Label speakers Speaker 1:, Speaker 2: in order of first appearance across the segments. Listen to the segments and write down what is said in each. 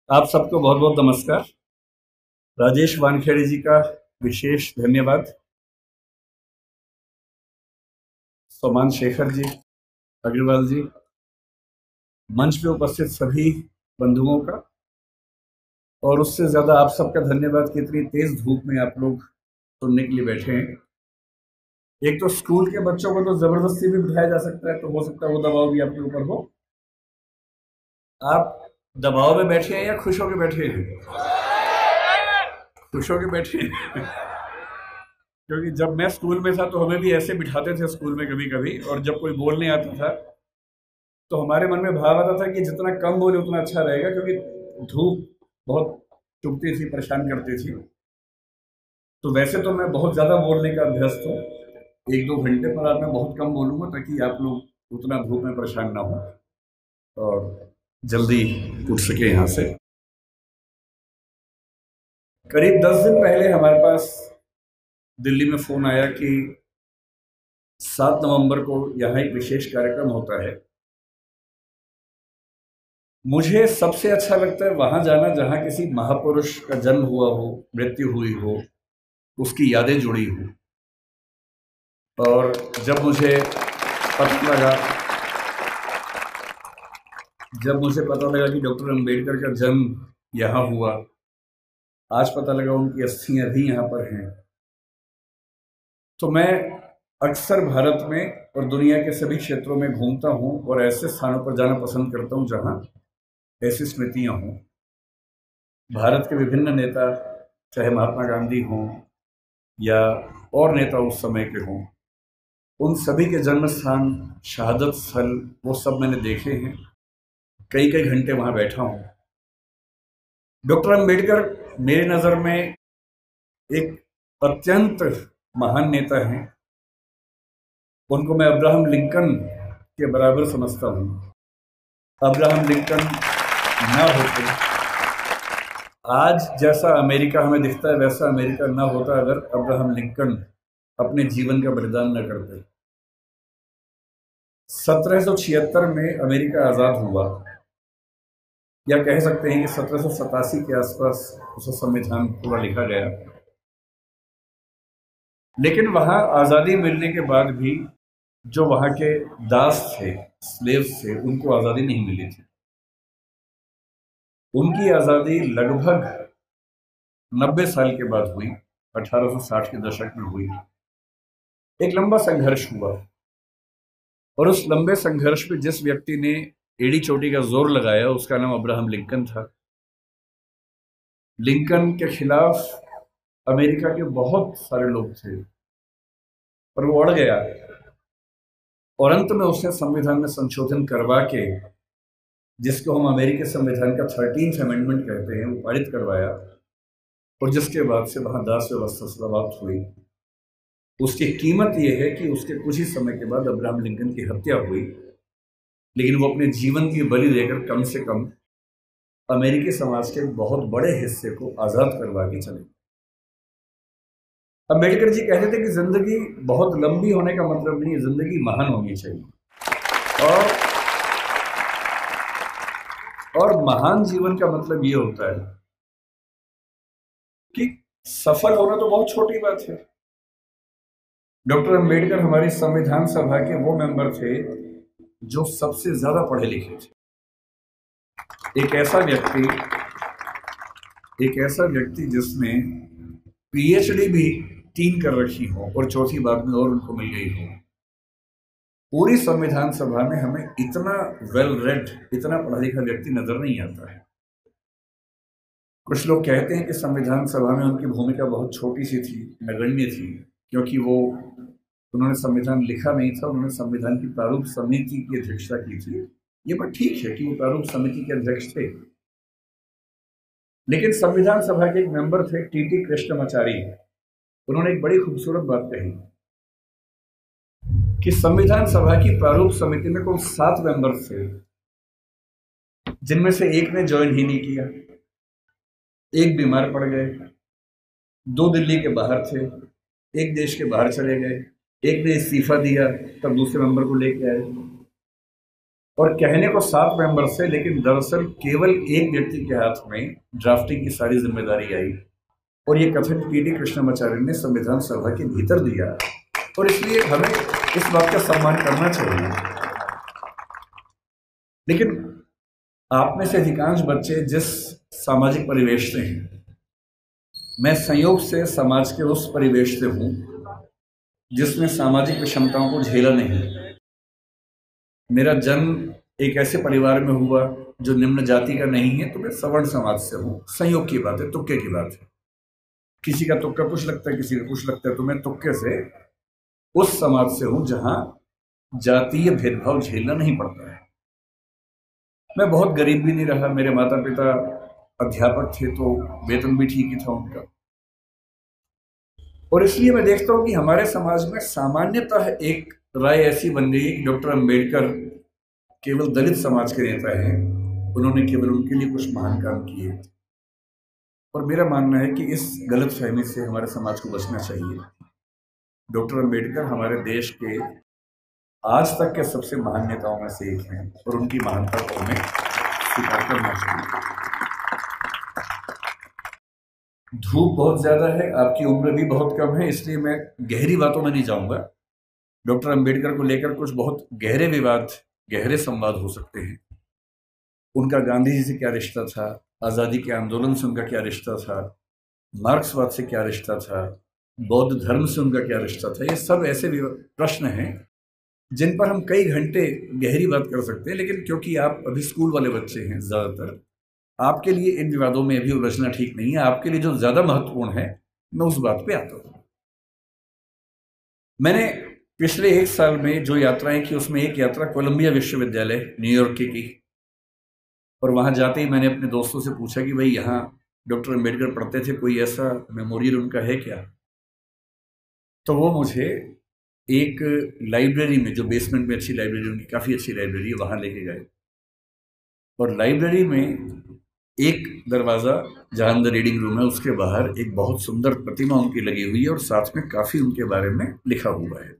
Speaker 1: आप सबको बहुत बहुत नमस्कार। राजेश वानखेड़े जी का विशेष धन्यवाद। सोमान शेखर जी, अग्रवाल जी, मंच पे उपस्थित सभी बंधुओं का, और उससे ज़्यादा आप सबका धन्यवाद कि इतनी तेज धूप में आप लोग सुनने के लिए बैठे हैं। एक तो स्कूल के बच्चों को तो ज़बरदस्ती भी बिठाया जा सकता है, तो हो सकता है वो दबाव भी आपके ऊपर हो। आप दबाव में बैठे हैं या खुश होकर बैठे हैं? खुश होकर बैठे हैं। क्योंकि जब मैं स्कूल में था तो हमें भी ऐसे बिठाते थे स्कूल में कभी कभी, और जब कोई बोलने आता था तो हमारे मन में भाव आता था कि जितना कम बोले उतना अच्छा रहेगा, क्योंकि धूप बहुत चुभती थी, परेशान करती थी। तो वैसे तो मैं बहुत ज़्यादा बोलने का अभ्यस्त हूँ, एक दो घंटे पर आज मैं बहुत कम बोलूँगा ताकि आप लोग उतना धूप में परेशान ना हो और जल्दी उठ सके यहाँ से। करीब 10 दिन पहले हमारे पास दिल्ली में फ़ोन आया कि 7 नवंबर को यहाँ एक विशेष कार्यक्रम होता है। मुझे सबसे अच्छा लगता है वहाँ जाना जहाँ किसी महापुरुष का जन्म हुआ हो, मृत्यु हुई हो, उसकी यादें जुड़ी हों। और जब मुझे पता लगा कि डॉक्टर अंबेडकर का जन्म यहाँ हुआ, आज पता लगा उनकी अस्थियां भी यहाँ पर हैं, तो मैं अक्सर भारत में और दुनिया के सभी क्षेत्रों में घूमता हूँ और ऐसे स्थानों पर जाना पसंद करता हूँ जहाँ ऐसी स्मृतियाँ हों। भारत के विभिन्न नेता, चाहे महात्मा गांधी हों या और नेता उस समय के हों, उन सभी के जन्म स्थान, शहादत स्थल, वो सब मैंने देखे हैं। कई कई घंटे वहाँ बैठा हूँ। डॉक्टर अंबेडकर मेरी नज़र में एक अत्यंत महान नेता हैं। उनको मैं अब्राहम लिंकन के बराबर समझता हूँ। अब्राहम लिंकन ना होते, आज जैसा अमेरिका हमें दिखता है वैसा अमेरिका ना होता अगर अब्राहम लिंकन अपने जीवन का बलिदान न करते। 1776 में अमेरिका आज़ाद हुआ, या कह सकते हैं कि 1787 के आसपास उसका संविधान पूरा लिखा गया। लेकिन वहाँ आज़ादी मिलने के बाद भी जो वहाँ के दास थे, स्लेव्स थे, उनको आज़ादी नहीं मिली थी। उनकी आज़ादी लगभग 90 साल के बाद हुई, 1860 के दशक में हुई। एक लंबा संघर्ष हुआ, और उस लंबे संघर्ष में जिस व्यक्ति ने एड़ी चोटी का जोर लगाया उसका नाम अब्राहम लिंकन था। लिंकन के खिलाफ अमेरिका के बहुत सारे लोग थे, पर वो अड़ गया, और अंत में उसने संविधान में संशोधन करवा के, जिसको हम अमेरिकी संविधान का 13th अमेंडमेंट कहते हैं, वो पारित करवाया। और जिसके बाद से वहां दास व्यवस्था समाप्त हुई। उसकी कीमत यह है कि उसके कुछ ही समय के बाद अब्राहम लिंकन की हत्या हुई, लेकिन वो अपने जीवन की बलि देकर कम से कम अमेरिकी समाज के बहुत बड़े हिस्से को आज़ाद करवा के चले। अम्बेडकर जी कहते थे कि जिंदगी बहुत लंबी होने का मतलब नहीं है, जिंदगी महान होनी चाहिए। और महान जीवन का मतलब ये होता है कि सफल होना तो बहुत छोटी बात है। डॉक्टर अंबेडकर हमारी संविधान सभा के वो मेंबर थे जो सबसे ज्यादा पढ़े लिखे थे। एक ऐसा व्यक्ति जिसने पीएचडी भी 3 कर रखी हो और चौथी बाद में और उनको मिल गई हो। पूरी संविधान सभा में हमें इतना वेल रेड, इतना पढ़ा लिखा व्यक्ति नजर नहीं आता है। कुछ लोग कहते हैं कि संविधान सभा में उनकी भूमिका बहुत छोटी सी थी, नगण्य थी, क्योंकि उन्होंने संविधान लिखा नहीं था, उन्होंने संविधान की प्रारूप समिति की अध्यक्षता की थी। ये बात ठीक है कि वो प्रारूप समिति के अध्यक्ष थे, लेकिन संविधान सभा के एक मेंबर थे टीटी कृष्णमाचारी। उन्होंने एक बड़ी खूबसूरत बात कही कि संविधान सभा की प्रारूप समिति में कुल 7 मेंबर थे, जिनमें से एक ने ज्वाइन ही नहीं किया, एक बीमार पड़ गए, 2 दिल्ली के बाहर थे, एक देश के बाहर चले गए, एक ने इस्तीफा दिया, तब दूसरे मेंबर को लेके आए। और कहने को 7 मेंबर से, लेकिन दरअसल केवल एक व्यक्ति के हाथ में ड्राफ्टिंग की सारी जिम्मेदारी आई और ये कथन टी.डी. कृष्णमाचार्य ने संविधान सभा के भीतर दिया। और इसलिए हमें इस बात का सम्मान करना चाहिए। लेकिन आप में से अधिकांश बच्चे जिस सामाजिक परिवेश से हैं, मैं संयोग से समाज के उस परिवेश से हूं जिसमें सामाजिक विषमताओं को झेला नहीं। मेरा जन्म एक ऐसे परिवार में हुआ जो निम्न जाति का नहीं है, तो मैं सवर्ण समाज से हूं। संयोग की बात है, तुक्के की बात है। किसी का तुक्का कुछ लगता है, किसी का कुछ लगता है, तो मैं तुक्के से उस समाज से हूं जहां जातीय भेदभाव झेलना नहीं पड़ता है। मैं बहुत गरीब भी नहीं रहा। मेरे माता पिता अध्यापक थे, तो वेतन भी ठीक ही था उनका। और इसलिए मैं देखता हूं कि हमारे समाज में सामान्यतः एक राय ऐसी बन गई कि डॉक्टर अंबेडकर केवल दलित समाज के नेता हैं, उन्होंने केवल उनके लिए कुछ महान काम किए। और मेरा मानना है कि इस गलतफहमी से हमारे समाज को बचना चाहिए। डॉक्टर अंबेडकर हमारे देश के आज तक के सबसे महान नेताओं में से एक हैं और उनकी महानता को हमें स्वीकार करना चाहिए। धूप बहुत ज्यादा है, आपकी उम्र भी बहुत कम है, इसलिए मैं गहरी बातों में नहीं जाऊंगा। डॉक्टर अंबेडकर को लेकर कुछ बहुत गहरे विवाद, गहरे संवाद हो सकते हैं। उनका गांधी जी से क्या रिश्ता था, आज़ादी के आंदोलन से उनका क्या रिश्ता था, मार्क्सवाद से क्या रिश्ता था, बौद्ध धर्म से उनका क्या रिश्ता था। ये सब ऐसे प्रश्न हैं जिन पर हम कई घंटे गहरी बात कर सकते हैं। लेकिन क्योंकि आप अभी स्कूल वाले बच्चे हैं, ज़्यादातर आपके लिए इन विवादों में अभी उलझना ठीक नहीं है। आपके लिए जो ज़्यादा महत्वपूर्ण है, मैं उस बात पे आता हूँ। मैंने पिछले 1 साल में जो यात्राएं की, उसमें एक यात्रा कोलंबिया विश्वविद्यालय न्यूयॉर्क की। और वहाँ जाते ही मैंने अपने दोस्तों से पूछा कि भाई यहाँ डॉक्टर अंबेडकर पढ़ते थे, कोई ऐसा मेमोरियल उनका है क्या? तो वो मुझे एक लाइब्रेरी में, जो बेसमेंट में अच्छी लाइब्रेरी, उनकी काफ़ी अच्छी लाइब्रेरी है, वहाँ लेके गए। और लाइब्रेरी में एक दरवाज़ा जहाँ अंदर रीडिंग रूम है, उसके बाहर एक बहुत सुंदर प्रतिमा उनकी लगी हुई है और साथ में काफ़ी उनके बारे में लिखा हुआ है।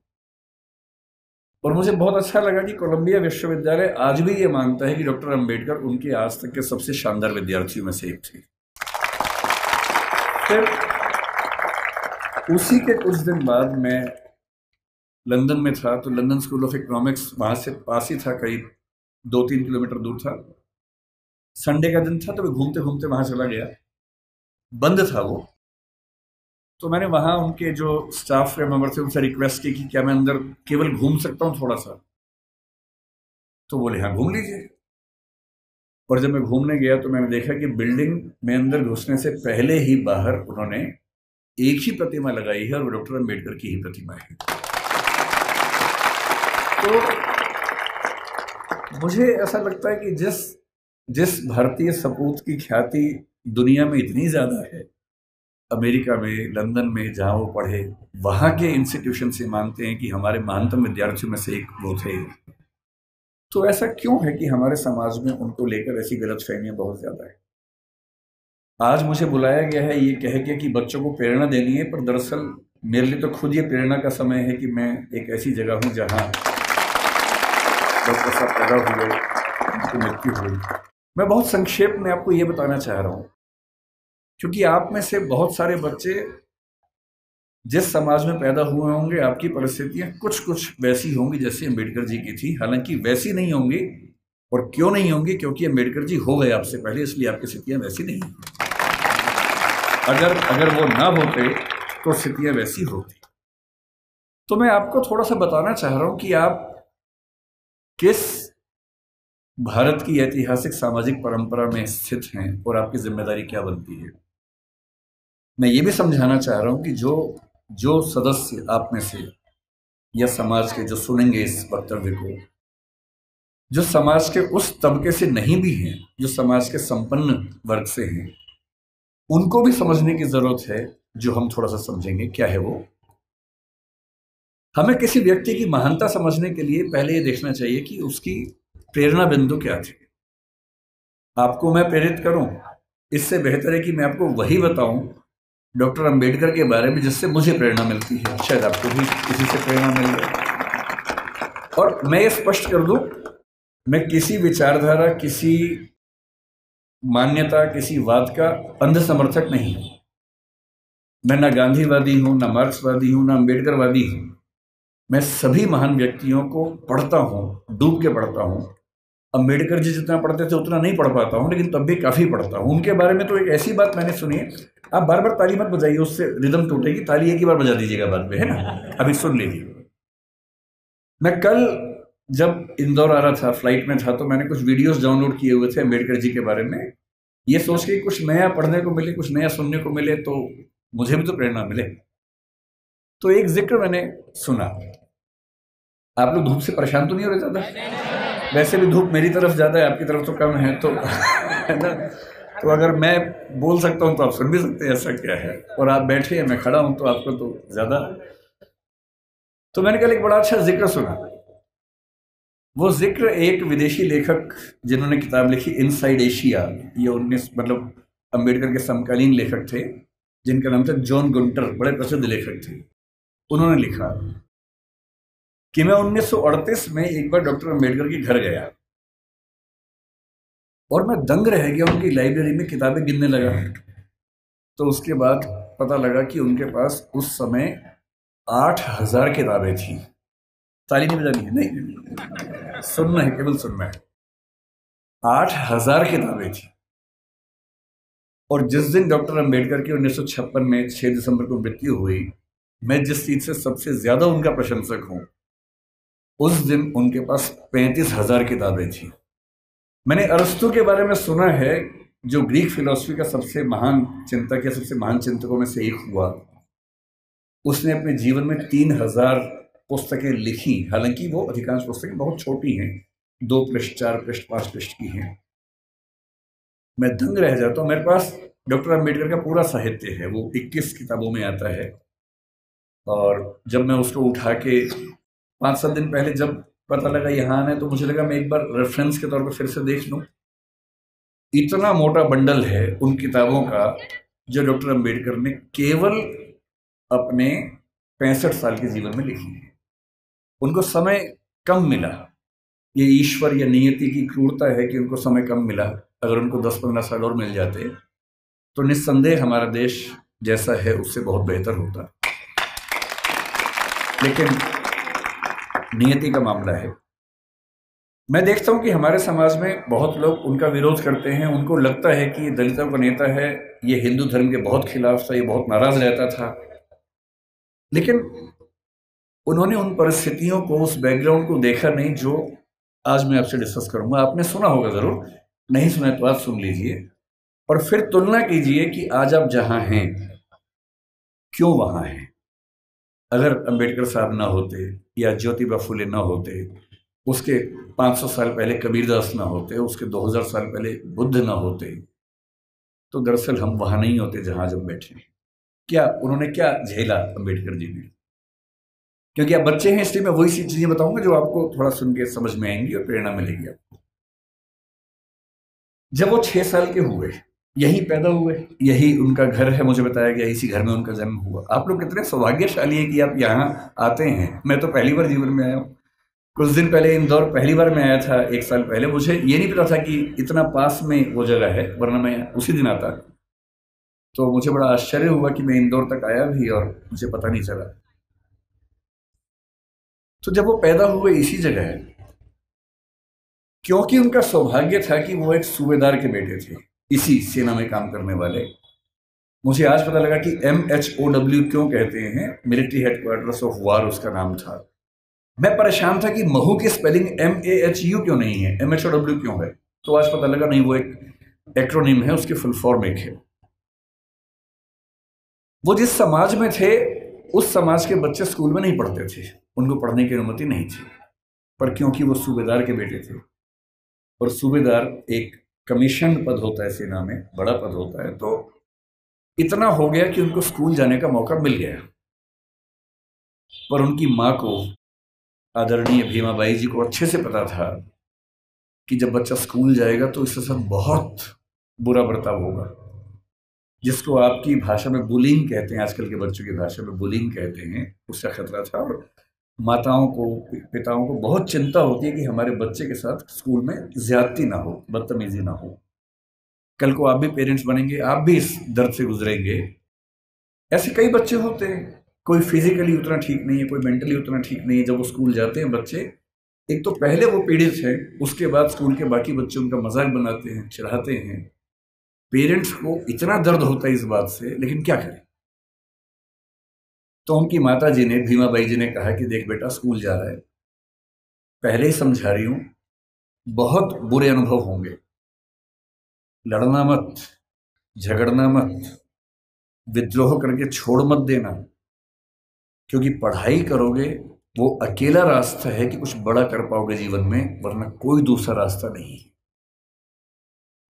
Speaker 1: और मुझे बहुत अच्छा लगा कि कोलंबिया विश्वविद्यालय आज भी ये मानता है कि डॉक्टर अंबेडकर उनके आज तक के सबसे शानदार विद्यार्थियों में से एक थे। फिर उसी के कुछ दिन बाद मैं लंदन में था, तो लंदन स्कूल ऑफ इकोनॉमिक्स वहाँ से पास ही था, करीब 2-3 किलोमीटर दूर था। संडे का दिन था, तो मैं घूमते घूमते वहाँ चला गया। बंद था वो, तो मैंने वहाँ उनके जो स्टाफ के मेंबर थे उनसे रिक्वेस्ट की कि क्या मैं अंदर केवल घूम सकता हूँ थोड़ा सा? तो बोले हाँ घूम लीजिए। और जब मैं घूमने गया तो मैंने देखा कि बिल्डिंग में अंदर घुसने से पहले ही बाहर उन्होंने एक ही प्रतिमा लगाई है और वो डॉक्टर अंबेडकर की ही प्रतिमा है। तो मुझे ऐसा लगता है कि जिस भारतीय सपूत की ख्याति दुनिया में इतनी ज़्यादा है, अमेरिका में, लंदन में जहाँ वो पढ़े, वहाँ के इंस्टीट्यूशन से मानते हैं कि हमारे महानतम विद्यार्थियों में से एक वो थे। तो ऐसा क्यों है कि हमारे समाज में उनको लेकर ऐसी गलतफहमियां बहुत ज़्यादा है? आज मुझे बुलाया गया है ये कह के कि बच्चों को प्रेरणा देनी है, पर दरअसल मेरे लिए तो खुद ये प्रेरणा का समय है कि मैं एक ऐसी जगह हूँ जहाँ डॉक्टर साहब पैदा हुए, उनकी मृत्यु हुई। मैं बहुत संक्षेप में आपको ये बताना चाह रहा हूँ, क्योंकि आप में से बहुत सारे बच्चे जिस समाज में पैदा हुए होंगे, आपकी परिस्थितियां कुछ वैसी होंगी जैसे अंबेडकर जी की थी। हालांकि वैसी नहीं होंगी, और क्यों नहीं होंगी? क्योंकि अंबेडकर जी हो गए आपसे पहले, इसलिए आपकी स्थितियां वैसी नहीं। अगर वो ना होते तो स्थितियां वैसी होती। तो मैं आपको थोड़ा सा बताना चाह रहा हूं कि आप किस भारत की ऐतिहासिक सामाजिक परंपरा में स्थित हैं और आपकी जिम्मेदारी क्या बनती है। मैं ये भी समझाना चाह रहा हूं कि जो सदस्य आप में से या समाज के जो सुनेंगे इस वक्तव्य को, जो समाज के उस तबके से नहीं भी हैं, जो समाज के संपन्न वर्ग से हैं, उनको भी समझने की जरूरत है। जो हम थोड़ा सा समझेंगे क्या है वो। हमें किसी व्यक्ति की महानता समझने के लिए पहले ये देखना चाहिए कि उसकी प्रेरणा बिंदु क्या थे। आपको मैं प्रेरित करूं, इससे बेहतर है कि मैं आपको वही बताऊं डॉक्टर अंबेडकर के बारे में जिससे मुझे प्रेरणा मिलती है। शायद आपको भी किसी से प्रेरणा मिल जाए। और मैं ये स्पष्ट कर दूं मैं किसी विचारधारा, किसी मान्यता, किसी वाद का अंध समर्थक नहीं हूं। मैं ना गांधीवादी हूं, ना मार्क्सवादी हूं, ना अम्बेडकरवादी हूं। मैं सभी महान व्यक्तियों को पढ़ता हूं, डूब के पढ़ता हूं। अम्बेडकर जी जितना पढ़ते थे उतना नहीं पढ़ पाता हूं, लेकिन तब भी काफी पढ़ता हूं। उनके बारे में तो एक ऐसी बात मैंने सुनी है, आप बार बार ताली मत बजाइए, उससे रिदम टूटेगी। ताली एक ही बार बजा दीजिएगा बाद में, है ना। अभी सुन लीजिए। मैं कल जब इंदौर आ रहा था, फ्लाइट में था, तो मैंने कुछ वीडियोस डाउनलोड किए हुए थे अम्बेडकर जी के बारे में, ये सोच के कुछ नया पढ़ने को मिले, कुछ नया सुनने को मिले, तो मुझे भी तो प्रेरणा मिले। तो एक जिक्र मैंने सुना। आप लोग धूप से परेशान तो नहीं हो रहे ज्यादा? वैसे भी धूप मेरी तरफ ज्यादा है, आपकी तरफ तो कम है, तो है ना। तो अगर मैं बोल सकता हूं तो आप सुन भी सकते हैं, ऐसा क्या है। और आप बैठे हैं, मैं खड़ा हूं, तो आपको तो ज्यादा। तो मैंने कल एक बड़ा अच्छा जिक्र सुना। वो जिक्र एक विदेशी लेखक जिन्होंने किताब लिखी इनसाइड एशिया, ये 19 मतलब अम्बेडकर के समकालीन लेखक थे, जिनका नाम था जॉन गुंटर, बड़े प्रसिद्ध लेखक थे। उन्होंने लिखा कि मैं 1938 में एक बार डॉक्टर अम्बेडकर के घर गया और मैं दंग रह गया, उनकी लाइब्रेरी में किताबें गिनने लगा। तो उसके बाद पता लगा कि उनके पास उस समय 8,000 किताबें थी। ताली नहीं बजानी है, नहीं, सुनना है, केवल सुनना है। 8,000 किताबें थी। और जिस दिन डॉक्टर अम्बेडकर की 1956 में 6 दिसंबर को मृत्यु हुई, मैं जिस चीज से सबसे ज्यादा उनका प्रशंसक हूं, उस दिन उनके पास 35,000 किताबें थी। मैंने अरस्तु के बारे में सुना है, जो ग्रीक फिलॉसफी का सबसे महान चिंतक या सबसे महान चिंतकों में से एक हुआ। उसने अपने जीवन में 3,000 पुस्तकें लिखी। हालांकि वो अधिकांश पुस्तकें बहुत छोटी हैं, 2 पृष्ठ, 4 पृष्ठ, 5 पृष्ठ की हैं। मैं दंग रह जाता हूँ। मेरे पास डॉक्टर अम्बेडकर का पूरा साहित्य है, वो 21 किताबों में आता है। और जब मैं उसको उठा के 5-7 दिन पहले जब पता लगा यहाँ आना है, तो मुझे लगा मैं एक बार रेफरेंस के तौर पर फिर से देख लूँ। इतना मोटा बंडल है उन किताबों का, जो डॉक्टर अम्बेडकर ने केवल अपने 65 साल के जीवन में लिखी है। उनको समय कम मिला। ये ईश्वर या नियति की क्रूरता है कि उनको समय कम मिला। अगर उनको 10-15 साल और मिल जाते तो निस्संदेह हमारा देश जैसा है उससे बहुत बेहतर होता। लेकिन नियति का मामला है। मैं देखता हूं कि हमारे समाज में बहुत लोग उनका विरोध करते हैं। उनको लगता है कि दलितों का नेता है, ये हिंदू धर्म के बहुत खिलाफ था, ये बहुत नाराज रहता था। लेकिन उन्होंने उन परिस्थितियों को, उस बैकग्राउंड को देखा नहीं जो आज मैं आपसे डिस्कस करूंगा। आपने सुना होगा जरूर, नहीं सुना तो आप सुन लीजिए और फिर तुलना कीजिए कि आज आप जहां हैं क्यों वहां हैं। अगर अंबेडकर साहब ना होते या ज्योतिबा फुले ना होते, उसके 500 साल पहले कबीरदास ना होते, उसके 2000 साल पहले बुद्ध ना होते, तो दरअसल हम वहां नहीं होते जहां जब बैठे हैं। क्या उन्होंने क्या झेला अंबेडकर जी ने? क्योंकि आप बच्चे हैं इसलिए मैं वही सी चीजें बताऊंगा जो आपको थोड़ा सुन के समझ में आएंगी और प्रेरणा मिलेगी आपको। जब वो 6 साल के हुए, यही पैदा हुए, यही उनका घर है, मुझे बताया गया इसी घर में उनका जन्म हुआ। आप लोग कितने सौभाग्यशाली हैं कि आप यहाँ आते हैं। मैं तो पहली बार जीवन में आया हूँ। कुछ दिन पहले इंदौर पहली बार मैं आया था, 1 साल पहले। मुझे ये नहीं पता था कि इतना पास में वो जगह है, वरना मैं उसी दिन आता। तो मुझे बड़ा आश्चर्य हुआ कि मैं इंदौर तक आया भी और मुझे पता नहीं चला। तो जब वो पैदा हुए इसी जगह है, क्योंकि उनका सौभाग्य था कि वो एक सूबेदार के बेटे थे, इसी सेना में काम करने वाले। मुझे आज पता लगा कि MHOW क्यों कहते हैं, मिलिट्री हेडक्वार्टर्स ऑफ वार उसका नाम था। मैं परेशान था कि महू की स्पेलिंग MAHU क्यों नहीं है, MHOW क्यों है। तो आज पता लगा नहीं, वो एक एक्रोनिम है, उसकी फुल फॉर्म एक है। वो जिस समाज में थे उस समाज के बच्चे स्कूल में नहीं पढ़ते थे, उनको पढ़ने की अनुमति नहीं थी। पर क्योंकि वो सूबेदार के बेटे थे, और सूबेदार एक कमीशन पद होता है सेना में, बड़ा पद होता है, तो इतना हो गया कि उनको स्कूल जाने का मौका मिल गया। पर उनकी माँ को, आदरणीय भीमाबाई जी को अच्छे से पता था कि जब बच्चा स्कूल जाएगा तो इसके साथ बहुत बुरा बर्ताव होगा, जिसको आपकी भाषा में बुलिंग कहते हैं, आजकल के बच्चों की भाषा में बुलिंग कहते हैं, उसका खतरा था। और माताओं को, पिताओं को बहुत चिंता होती है कि हमारे बच्चे के साथ स्कूल में ज्यादती ना हो, बदतमीजी ना हो। कल को आप भी पेरेंट्स बनेंगे, आप भी इस दर्द से गुजरेंगे। ऐसे कई बच्चे होते हैं, कोई फिजिकली उतना ठीक नहीं है, कोई मेंटली उतना ठीक नहीं है। जब वो स्कूल जाते हैं बच्चे, एक तो पहले वो पीड़ित है, उसके बाद स्कूल के बाकी बच्चे उनका मजाक बनाते हैं, चिढ़ाते हैं। पेरेंट्स को इतना दर्द होता है इस बात से, लेकिन क्या करें। तो उनकी माता जी ने, भीमाबाई जी ने कहा कि देख बेटा, स्कूल जा रहा है, पहले ही समझा रही हूं, बहुत बुरे अनुभव होंगे, लड़ना मत, झगड़ना मत, विद्रोह करके छोड़ मत देना, क्योंकि पढ़ाई करोगे वो अकेला रास्ता है कि कुछ बड़ा कर पाओगे जीवन में, वरना कोई दूसरा रास्ता नहीं है।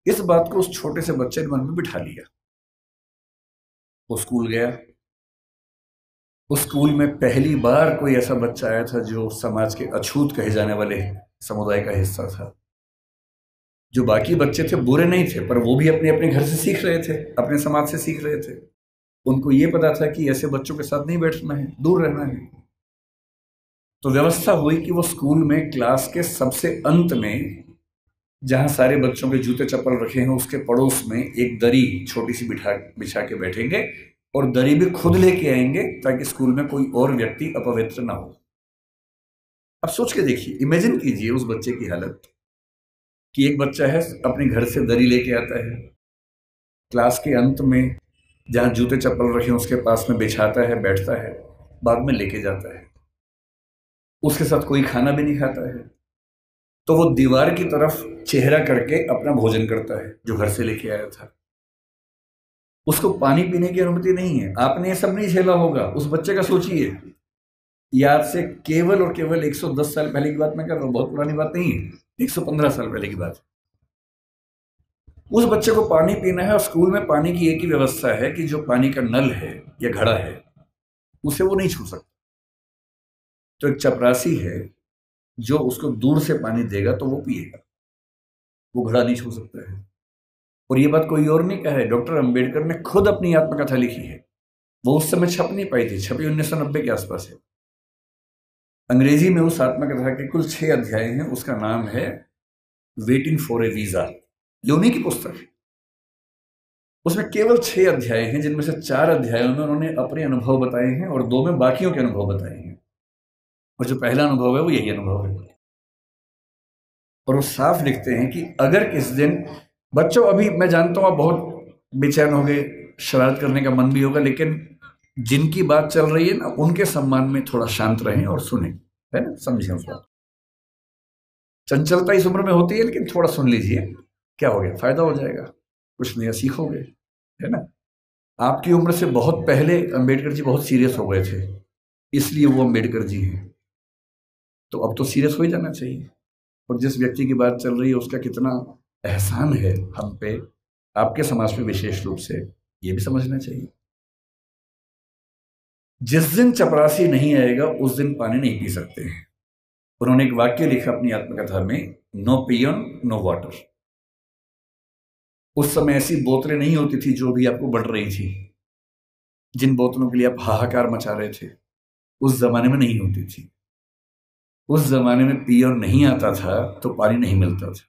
Speaker 1: इस बात को उस छोटे से बच्चे ने मन में बिठा लिया। वो स्कूल गया। उस स्कूल में पहली बार कोई ऐसा बच्चा आया था जो समाज के अछूत कहे जाने वाले समुदाय का हिस्सा था। जो बाकी बच्चे थे बुरे नहीं थे, पर वो भी अपने अपने घर से सीख रहे थे, अपने समाज से सीख रहे थे। उनको ये पता था कि ऐसे बच्चों के साथ नहीं बैठना है, दूर रहना है। तो व्यवस्था हुई कि वो स्कूल में क्लास के सबसे अंत में, जहां सारे बच्चों के जूते चप्पल रखे हैं, उसके पड़ोस में एक दरी छोटी सी बिछा के बैठेंगे, और दरी भी खुद लेके आएंगे ताकि स्कूल में कोई और व्यक्ति अपवित्र ना हो। अब सोच के देखिए, इमेजिन कीजिए उस बच्चे की हालत कि एक बच्चा है, अपने घर से दरी लेके आता है, क्लास के अंत में जहां जूते चप्पल रखे हैं उसके पास में बिछाता है, बैठता है, बाद में लेके जाता है। उसके साथ कोई खाना भी नहीं खाता है, तो वो दीवार की तरफ चेहरा करके अपना भोजन करता है जो घर से लेके आया था। उसको पानी पीने की अनुमति नहीं है। आपने ये सब नहीं झेला होगा, उस बच्चे का सोचिए। याद से केवल और केवल 110 साल पहले की बात मैं कर रहा हूं, बहुत पुरानी बात नहीं है, 115 साल पहले की बात। उस बच्चे को पानी पीना है, और स्कूल में पानी की एक ही व्यवस्था है कि जो पानी का नल है या घड़ा है उसे वो नहीं छू सकता। तो एक चपरासी है जो उसको दूर से पानी देगा तो वो पिएगा, वो घड़ा नहीं छू सकता है। और ये बात कोई और नहीं कहा है, डॉक्टर अंबेडकर ने खुद अपनी आत्मकथा लिखी है। वो उस समय छप नहीं पाई थी, छपी 1990 के आसपास है। अंग्रेजी में उस आत्मकथा के कुल 6 अध्याय हैं। उसका नाम है वेटिंग फॉर ए वीजा। ये उन्हीं की पुस्तक है। उसमें केवल 6 अध्याय हैं, जिनमें से 4 अध्यायों में उन्होंने अपने अनुभव बताए हैं और 2 में बाकियों के अनुभव बताए हैं। और जो पहला अनुभव है वो यही अनुभव है। और वो साफ लिखते हैं कि अगर किस दिन, बच्चों अभी मैं जानता हूं आप बहुत बेचैन हो गए, शरारत करने का मन भी होगा, लेकिन जिनकी बात चल रही है ना, उनके सम्मान में थोड़ा शांत रहें और सुने, है ना, समझें उस बात। चंचलता इस उम्र में होती है, लेकिन थोड़ा सुन लीजिए, क्या हो गया, फायदा हो जाएगा, कुछ नया सीखोगे, है ना। आपकी उम्र से बहुत पहले अंबेडकर जी बहुत सीरियस हो गए थे, इसलिए वो अंबेडकर जी हैं। तो अब तो सीरियस हो ही जाना चाहिए। और जिस व्यक्ति की बात चल रही है उसका कितना एहसान है हम पे, आपके समाज पे विशेष रूप से, ये भी समझना चाहिए। जिस दिन चपरासी नहीं आएगा उस दिन पानी नहीं पी सकते हैं। उन्होंने एक वाक्य लिखा अपनी आत्मकथा में, नो पियन नो वाटर। उस समय ऐसी बोतलें नहीं होती थी जो भी आपको बढ़ रही थी, जिन बोतलों के लिए आप हाहाकार मचा रहे थे, उस जमाने में नहीं होती थी। उस जमाने में पियन नहीं आता था तो पानी नहीं मिलता था।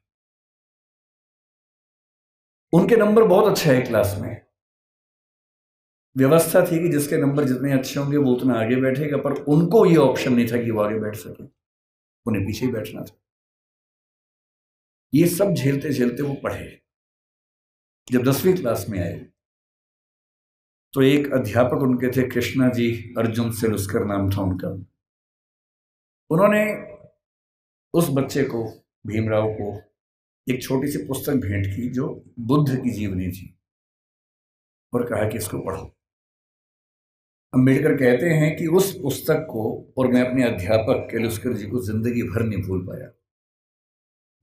Speaker 1: उनके नंबर बहुत अच्छे है क्लास में। व्यवस्था थी कि जिसके नंबर जितने अच्छे होंगे वो उतना आगे बैठेगा, पर उनको ये ऑप्शन नहीं था कि वो आगे बैठ सके, उन्हें पीछे ही बैठना था। ये सब झेलते झेलते वो पढ़े। जब 10वीं क्लास में आए तो एक अध्यापक उनके थे, कृष्णा जी अर्जुन सेलुस्कर नाम था उनका। उन्होंने उस बच्चे को, भीमराव को, एक छोटी सी पुस्तक भेंट की जो बुद्ध की जीवनी थी, और कहा कि इसको पढ़ो। अंबेडकर कहते हैं कि उस पुस्तक को और मैं अपने अध्यापक केलुस्कर जी को जिंदगी भर नहीं भूल पाया।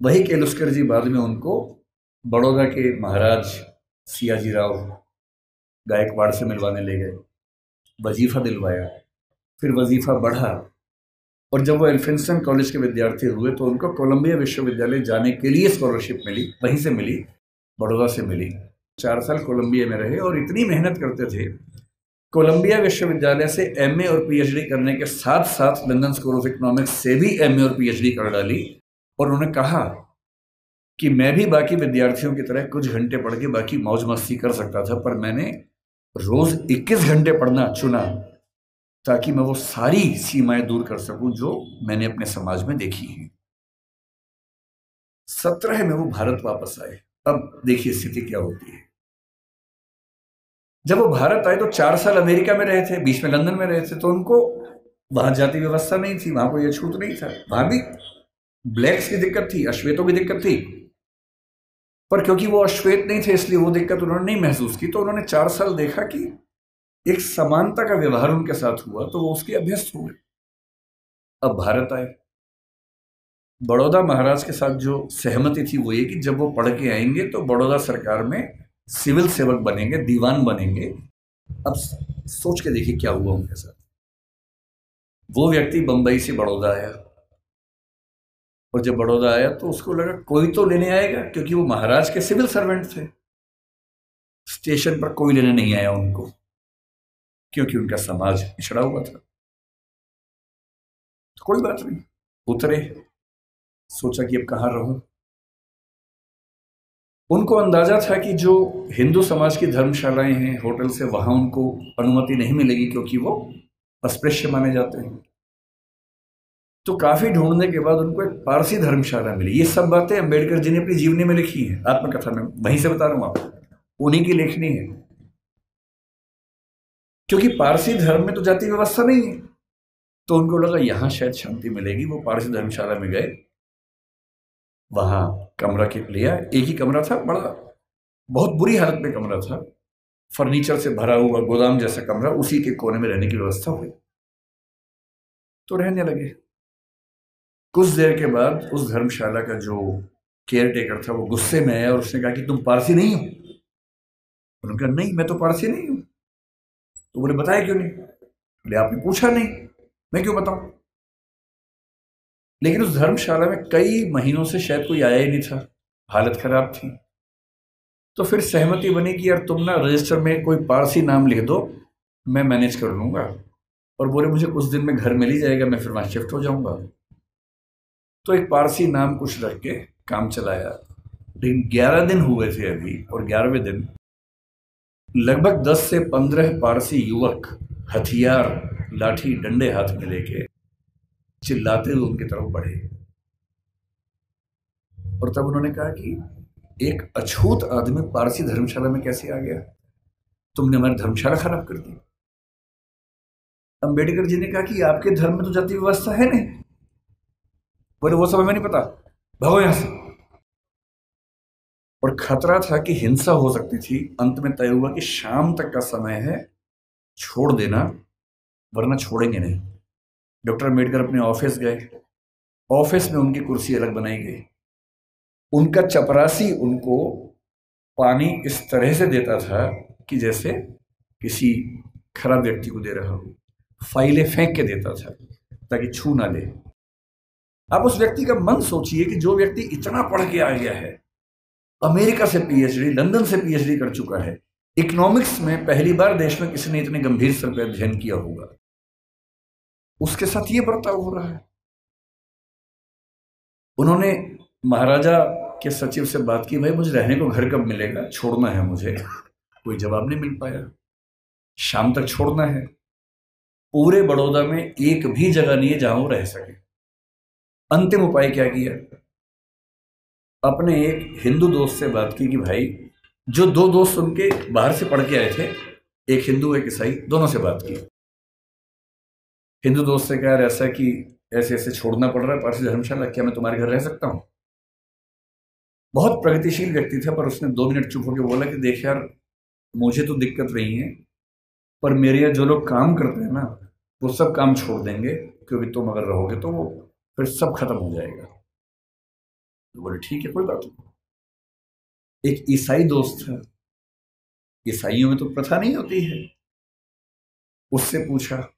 Speaker 1: वही केलुस्कर जी बाद में उनको बड़ौदा के महाराज सियाजी राव गायकवाड़ से मिलवाने ले गए, वजीफा दिलवाया, फिर वजीफा बढ़ा, और जब वो एल्फिंस्टन कॉलेज के विद्यार्थी हुए तो उनको कोलंबिया विश्वविद्यालय जाने के लिए स्कॉलरशिप मिली, वहीं से मिली, बड़ौदा से मिली। 4 साल कोलंबिया में रहे और इतनी मेहनत करते थे। कोलंबिया विश्वविद्यालय से एमए और पीएचडी करने के साथ साथ लंदन स्कूल ऑफ इकोनॉमिक्स से भी एमए और पीएचडी कर डाली। और उन्होंने कहा कि मैं भी बाकी विद्यार्थियों की तरह कुछ घंटे पढ़ के बाकी मौज मस्ती कर सकता था, पर मैंने रोज 21 घंटे पढ़ना चुना ताकि मैं वो सारी सीमाएं दूर कर सकूं जो मैंने अपने समाज में देखी हैं। 17 में वो भारत वापस आए। अब देखिए स्थिति क्या होती है। जब वो भारत आए तो 4 साल अमेरिका में रहे थे, बीच में लंदन में रहे थे, तो उनको वहां जाति व्यवस्था नहीं थी, वहां कोई अछूत नहीं था। वहां भी ब्लैक्स की दिक्कत थी, अश्वेतों की दिक्कत थी, पर क्योंकि वो अश्वेत नहीं थे इसलिए वो दिक्कत उन्होंने नहीं महसूस की। तो उन्होंने 4 साल देखा कि एक समानता का व्यवहार उनके साथ हुआ, तो वो उसके अभ्यस्त हुए। अब भारत आए। बड़ौदा महाराज के साथ जो सहमति थी वो ये कि जब वो पढ़ के आएंगे तो बड़ौदा सरकार में सिविल सेवक बनेंगे, दीवान बनेंगे। अब सोच के देखिए क्या हुआ उनके साथ। वो व्यक्ति बंबई से बड़ौदा आया, और जब बड़ौदा आया तो उसको लगा कोई तो लेने आएगा, क्योंकि वो महाराज के सिविल सर्वेंट थे। स्टेशन पर कोई लेने नहीं आया उनको, क्योंकि उनका समाज पिछड़ा हुआ था। तो कोई बात नहीं, उतरे, सोचा कि अब कहां रहूं। उनको अंदाजा था कि जो हिंदू समाज की धर्मशालाएं हैं, होटल से, वहां उनको अनुमति नहीं मिलेगी, क्योंकि वो अस्पृश्य माने जाते हैं। तो काफी ढूंढने के बाद उनको एक पारसी धर्मशाला मिली। ये सब बातें अंबेडकर जी ने अपनी जीवनी में लिखी है, आत्मकथा में, वहीं से बता रहा हूं आपको, उन्हीं की लेखनी है। क्योंकि पारसी धर्म में तो जाति व्यवस्था नहीं है, तो उनको लगा यहां शायद शांति मिलेगी। वो पारसी धर्मशाला में गए, वहां कमरा लिया। एक ही कमरा था, बड़ा बहुत बुरी हालत में कमरा था, फर्नीचर से भरा हुआ गोदाम जैसा कमरा, उसी के कोने में रहने की व्यवस्था हुई। तो रहने लगे। कुछ देर के बाद उस धर्मशाला का जो केयर टेकर था वो गुस्से में आया और उसने कहा कि तुम पारसी नहीं हो? उन्होंने कहा नहीं, मैं तो पारसी नहीं हूं। तो बोले बताया क्यों नहीं? बोले आपने पूछा नहीं, मैं क्यों बताऊं? लेकिन उस धर्मशाला में कई महीनों से शायद कोई आया ही नहीं था, हालत खराब थी। तो फिर सहमति बनी कि यार तुम ना रजिस्टर में कोई पारसी नाम लिख दो, मैं मैनेज कर लूंगा। और बोले मुझे कुछ दिन में घर मिल ही जाएगा, मैं फिर वहां शिफ्ट हो जाऊंगा। तो एक पारसी नाम कुछ रख के काम चलाया। लेकिन 11 दिन हुए थे अभी, और 11वें दिन लगभग 10 से 15 पारसी युवक हथियार, लाठी, डंडे हाथ में लेके चिल्लाते हुए उनकी तरफ बढ़े। और तब उन्होंने कहा कि एक अछूत आदमी पारसी धर्मशाला में कैसे आ गया? तुमने हमारी धर्मशाला खराब कर दी। अंबेडकर जी ने कहा कि आपके धर्म में तो जाति व्यवस्था है नहीं। बोले वो सब हमें नहीं पता, भागो यहां से। और खतरा था कि हिंसा हो सकती थी। अंत में तय हुआ कि शाम तक का समय है, छोड़ देना, वरना छोड़ेंगे नहीं। डॉक्टर अम्बेडकर अपने ऑफिस गए। ऑफिस में उनकी कुर्सी अलग बनाई गई। उनका चपरासी उनको पानी इस तरह से देता था कि जैसे किसी खराब व्यक्ति को दे रहा हो। फाइलें फेंक के देता था ताकि छू ना ले। आप उस व्यक्ति का मन सोचिए कि जो व्यक्ति इतना पढ़ के आ गया है, अमेरिका से पीएचडी, लंदन से पीएचडी कर चुका है, इकोनॉमिक्स में पहली बार देश में किसी ने इतने गंभीर स्तर पर अध्ययन किया होगा, उसके साथ ये बर्ताव हो रहा है। उन्होंने महाराजा के सचिव से बात की, भाई मुझे रहने को घर कब मिलेगा, छोड़ना है मुझे। कोई जवाब नहीं मिल पाया। शाम तक छोड़ना है। पूरे बड़ौदा में एक भी जगह नहीं है जहां वो रह सके। अंतिम उपाय क्या किया? अपने एक हिंदू दोस्त से बात की कि भाई, जो 2 दोस्त उनके बाहर से पढ़ के आए थे, एक हिंदू एक ईसाई, दोनों से बात की। हिंदू दोस्त से कहा ऐसा कि ऐसे ऐसे छोड़ना पड़ रहा है पारसी धर्मशाला, क्या मैं तुम्हारे घर रह सकता हूं? बहुत प्रगतिशील व्यक्ति था, पर उसने 2 मिनट चुप होकर बोला कि देख यार, मुझे तो दिक्कत नहीं है, पर मेरे यहाँ जो लोग काम करते हैं ना, वो सब काम छोड़ देंगे, क्योंकि तुम अगर रहोगे तो वो फिर सब खत्म हो जाएगा। तो बोले ठीक है, कोई बात नहीं। एक ईसाई दोस्त था, ईसाइयों में तो प्रथा नहीं होती है, उससे पूछा।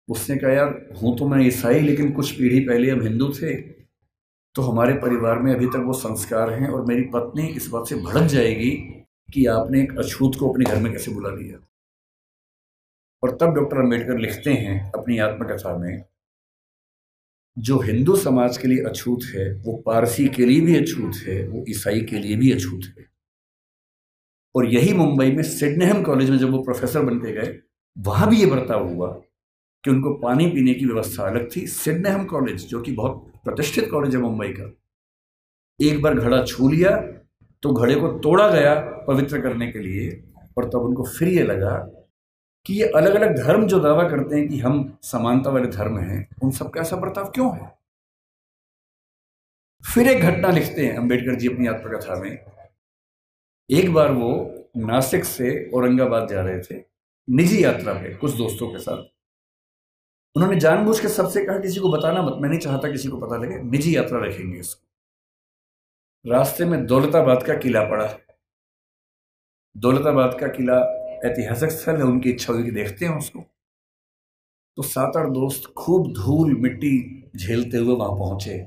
Speaker 1: उसने कहा यार, हूं तो मैं ईसाई, लेकिन कुछ पीढ़ी पहले हम हिंदू थे, तो हमारे परिवार में अभी तक वो संस्कार हैं, और मेरी पत्नी इस बात से भड़क जाएगी कि आपने एक अछूत को अपने घर में कैसे बुला लिया। और तब डॉक्टर अंबेडकर लिखते हैं अपनी आत्मकथा में, जो हिंदू समाज के लिए अछूत है वो पारसी के लिए भी अछूत है, वो ईसाई के लिए भी अछूत है। और यही मुंबई में सिडनेहम कॉलेज में जब वो प्रोफेसर बन के गए, वहां भी ये बर्ताव हुआ कि उनको पानी पीने की व्यवस्था अलग थी। सिडनेहम कॉलेज, जो कि बहुत प्रतिष्ठित कॉलेज है मुंबई का, एक बार घड़ा छू लिया तो घड़े को तोड़ा गया पवित्र करने के लिए, और तब उनको फिर ये लगा कि ये अलग अलग धर्म जो दावा करते हैं कि हम समानता वाले धर्म हैं, उन सबका ऐसा बर्ताव क्यों है। फिर एक घटना लिखते हैं अंबेडकर जी अपनी आत्मकथा में। एक बार वो नासिक से औरंगाबाद जा रहे थे निजी यात्रा पे कुछ दोस्तों के साथ। उन्होंने जानबूझ के सबसे कहा किसी को बताना मत, मैं नहीं चाहता किसी को पता लगे, निजी यात्रा रखेंगे इसको। रास्ते में दौलताबाद का किला पड़ा। दौलताबाद का किला ऐतिहासिक स्थल है, उनकी इच्छा हुई कि देखते हैं उसको। तो 7-8 दोस्त खूब धूल मिट्टी झेलते हुए वहां पहुंचे।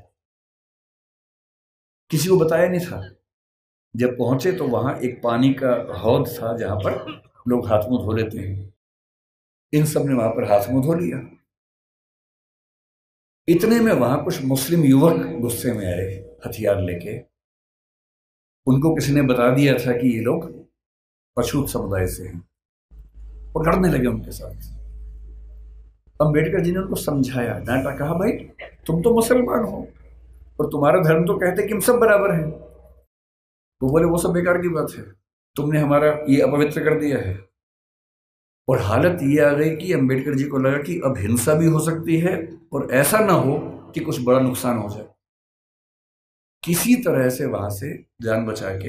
Speaker 1: किसी को बताया नहीं था। जब पहुंचे तो वहां एक पानी का हौद था जहां पर लोग हाथ मुंह धो लेते हैं। इन सब ने वहां पर हाथ मुंह धो लिया। इतने में वहां कुछ मुस्लिम युवक गुस्से में आए हथियार लेके। उनको किसी ने बता दिया था कि ये लोग अछूत समुदाय से हैं, और लड़ने लगे उनके साथ। अंबेडकर जी ने उनको समझाया, डांटा, कहा भाई तुम तो मुसलमान हो और तुम्हारा धर्म तो कहते कि हम सब बराबर हैं। वो बोले वो सब बेकार की बात है, तुमने हमारा ये अपवित्र कर दिया है। और हालत ये आ गई कि अंबेडकर जी को लगा कि अब हिंसा भी हो सकती है और ऐसा ना हो कि कुछ बड़ा नुकसान हो जाए। किसी तरह से वहां से जान बचा के,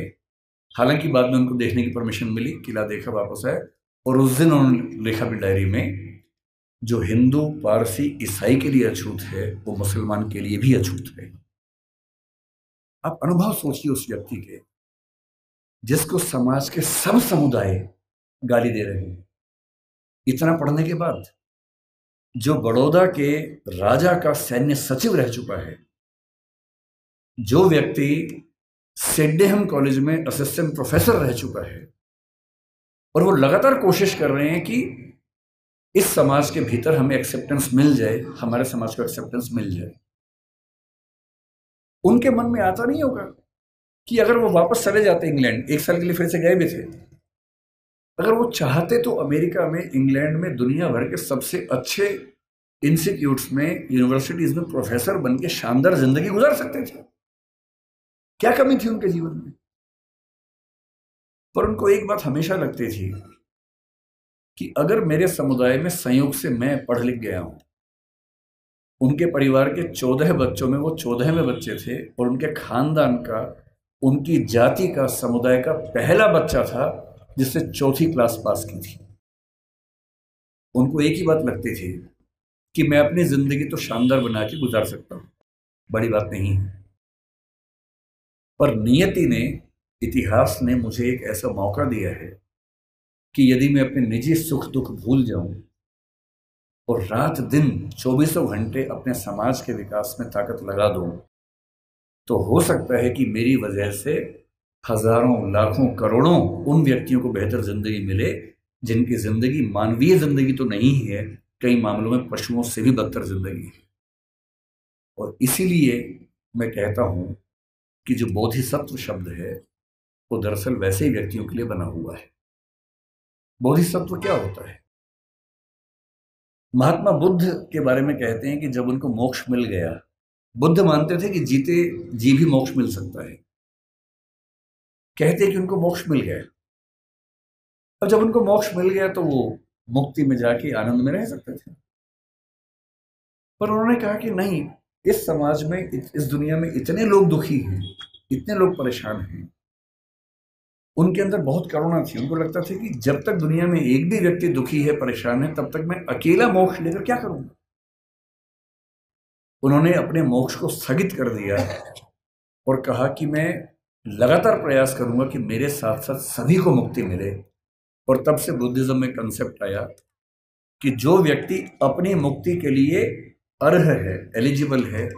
Speaker 1: हालांकि बाद में उनको देखने की परमिशन मिली, किला देखा, वापस आए। और उस दिन उन्होंने लिखा अपनी डायरी में, जो हिंदू पारसी ईसाई के लिए अछूत है वो मुसलमान के लिए भी अछूत है। आप अनुभव सोचिए उस व्यक्ति के, जिसको समाज के सब समुदाय गाली दे रहे हैं। इतना पढ़ने के बाद, जो बड़ौदा के राजा का सैन्य सचिव रह चुका है, जो व्यक्ति सिडनेहम कॉलेज में असिस्टेंट प्रोफेसर रह चुका है, और वो लगातार कोशिश कर रहे हैं कि इस समाज के भीतर हमें एक्सेप्टेंस मिल जाए, हमारे समाज को एक्सेप्टेंस मिल जाए। उनके मन में आता नहीं होगा कि अगर वो वापस चले जाते इंग्लैंड, 1 साल के लिए फिर से गए भी थे, अगर वो चाहते तो अमेरिका में, इंग्लैंड में, दुनिया भर के सबसे अच्छे इंस्टीट्यूट्स में, यूनिवर्सिटीज में प्रोफेसर बन के शानदार जिंदगी गुजार सकते थे। क्या कमी थी उनके जीवन में? पर उनको एक बात हमेशा लगती थी कि अगर मेरे समुदाय में संयोग से मैं पढ़ लिख गया हूं, उनके परिवार के 14 बच्चों में वो 14वें बच्चे थे, और उनके खानदान का, उनकी जाति का, समुदाय का पहला बच्चा था जिसने 4th क्लास पास की थी। उनको एक ही बात लगती थी कि मैं अपनी जिंदगी तो शानदार बना के गुजार सकता हूं, बड़ी बात नहीं है। पर नियति ने, इतिहास ने मुझे एक ऐसा मौका दिया है कि यदि मैं अपने निजी सुख दुख भूल जाऊं और रात दिन 24 घंटे अपने समाज के विकास में ताकत लगा दूं, तो हो सकता है कि मेरी वजह से हजारों, लाखों, करोड़ों उन व्यक्तियों को बेहतर जिंदगी मिले जिनकी जिंदगी मानवीय जिंदगी तो नहीं है, कई मामलों में पशुओं से भी बदतर जिंदगी है। और इसीलिए मैं कहता हूं कि जो बोधिसत्व शब्द है वो दरअसल वैसे ही व्यक्तियों के लिए बना हुआ है। बोधिसत्व क्या होता है? महात्मा बुद्ध के बारे में कहते हैं कि जब उनको मोक्ष मिल गया, बुद्ध मानते थे कि जीते जी भी मोक्ष मिल सकता है। कहते हैं कि उनको मोक्ष मिल गया, और जब उनको मोक्ष मिल गया तो वो मुक्ति में जाके आनंद में रह सकते थे। पर उन्होंने कहा कि नहीं, इस समाज में, इस दुनिया में इतने लोग दुखी हैं, इतने लोग परेशान हैं। उनके अंदर बहुत करुणा थी। उनको लगता था कि जब तक दुनिया में एक भी व्यक्ति दुखी है, परेशान है, तब तक मैं अकेला मोक्ष लेकर क्या करूंगा। उन्होंने अपने मोक्ष को स्थगित कर दिया और कहा कि मैं लगातार प्रयास करूंगा कि मेरे साथ साथ सभी को मुक्ति मिले। और तब से बुद्धिज्म में कंसेप्ट आया कि जो व्यक्ति अपनी मुक्ति के लिए अर्ह है, एलिजिबल है,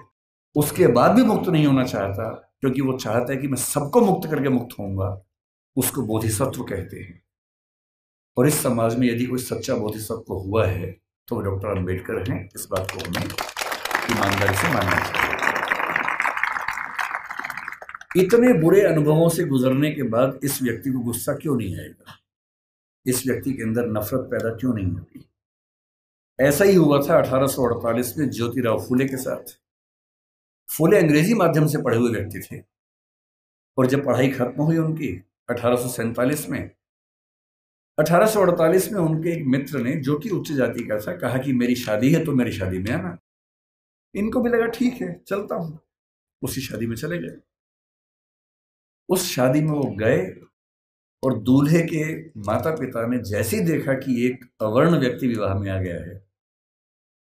Speaker 1: उसके बाद भी मुक्त नहीं होना चाहता, क्योंकि वो चाहता है कि मैं सबको मुक्त करके मुक्त होऊंगा, उसको बोधिसत्व कहते हैं। और इस समाज में यदि कोई सच्चा बोधिसत्व हुआ है तो वो डॉक्टर अंबेडकर हैं। इस बात को हमें ईमानदारी से मानना चाहिए। इतने बुरे अनुभवों से गुजरने के बाद इस व्यक्ति को गुस्सा क्यों नहीं आएगा? इस व्यक्ति के अंदर नफरत पैदा क्यों नहीं होती? ऐसा ही हुआ था 1848 में ज्योतिराव फूले के साथ। फूले अंग्रेजी माध्यम से पढ़े हुए व्यक्ति थे और जब पढ़ाई खत्म हुई उनकी 1847 में, 1848 में उनके एक मित्र ने, जो कि उच्च जाति का था, कहा कि मेरी शादी है तो मेरी शादी में आना। इनको भी लगा ठीक है चलता हूं, उसी शादी में चले गए। उस शादी में वो गए और दूल्हे के माता पिता ने जैसे ही देखा कि एक अवर्ण व्यक्ति विवाह में आ गया है,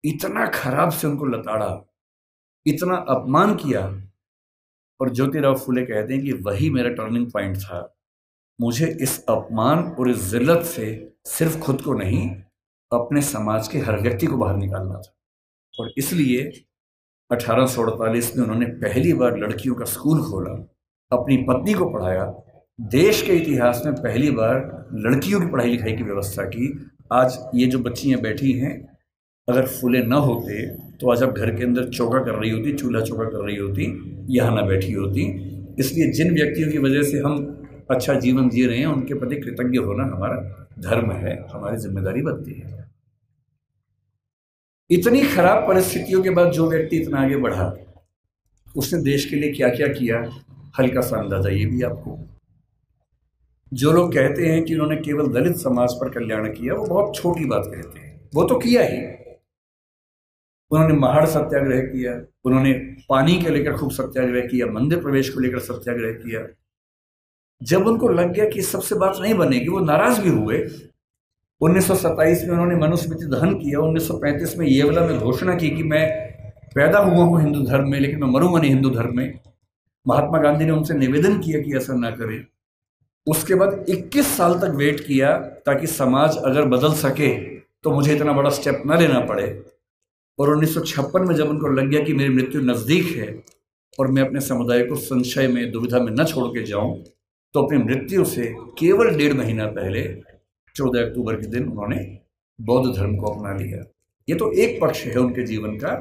Speaker 1: इतना खराब से उनको लताड़ा, इतना अपमान किया। और ज्योतिराव फूले कहते हैं कि वही मेरा टर्निंग पॉइंट था। मुझे इस अपमान और इस जिल्लत से सिर्फ खुद को नहीं, अपने समाज के हर व्यक्ति को बाहर निकालना था। और इसलिए 1848 में उन्होंने पहली बार लड़कियों का स्कूल खोला, अपनी पत्नी को पढ़ाया, देश के इतिहास में पहली बार लड़कियों की पढ़ाई लिखाई की व्यवस्था की। आज ये जो बच्चियां बैठी हैं, अगर फूले न होते तो आज आप घर के अंदर चौका कर रही होती, चूल्हा चौका कर रही होती, यहाँ ना बैठी होती। इसलिए जिन व्यक्तियों की वजह से हम अच्छा जीवन जी रहे हैं, उनके प्रति कृतज्ञ होना हमारा धर्म है, हमारी जिम्मेदारी बनती है। इतनी खराब परिस्थितियों के बाद जो व्यक्ति इतना आगे बढ़ा, उसने देश के लिए क्या क्या किया, हल्का सा अंदाजा ये भी आपको। जो लोग कहते हैं कि उन्होंने केवल दलित समाज पर कल्याण किया, वो बहुत छोटी बात कहते हैं। वो तो किया ही। उन्होंने महाड़ सत्याग्रह किया, उन्होंने पानी के लेकर खूब सत्याग्रह किया, मंदिर प्रवेश को लेकर सत्याग्रह किया। जब उनको लग गया कि सबसे बात नहीं बनेगी, वो नाराज भी हुए। 1927 में उन्होंने मनुस्मृति दहन किया। 1935 में येवला में घोषणा की कि मैं पैदा हुआ हूं हिंदू धर्म में, लेकिन मैं मरूंगा नहीं हिंदू धर्म में। महात्मा गांधी ने उनसे निवेदन किया कि ऐसा ना करें। उसके बाद 21 साल तक वेट किया ताकि समाज अगर बदल सके तो मुझे इतना बड़ा स्टेप ना लेना पड़े। और 1956 में जब उनको लग गया कि मेरी मृत्यु नज़दीक है और मैं अपने समुदाय को संशय में, दुविधा में न छोड़ के जाऊं, तो अपनी मृत्यु से केवल 1.5 महीना पहले 14 अक्टूबर के दिन उन्होंने बौद्ध धर्म को अपना लिया। ये तो एक पक्ष है उनके जीवन का,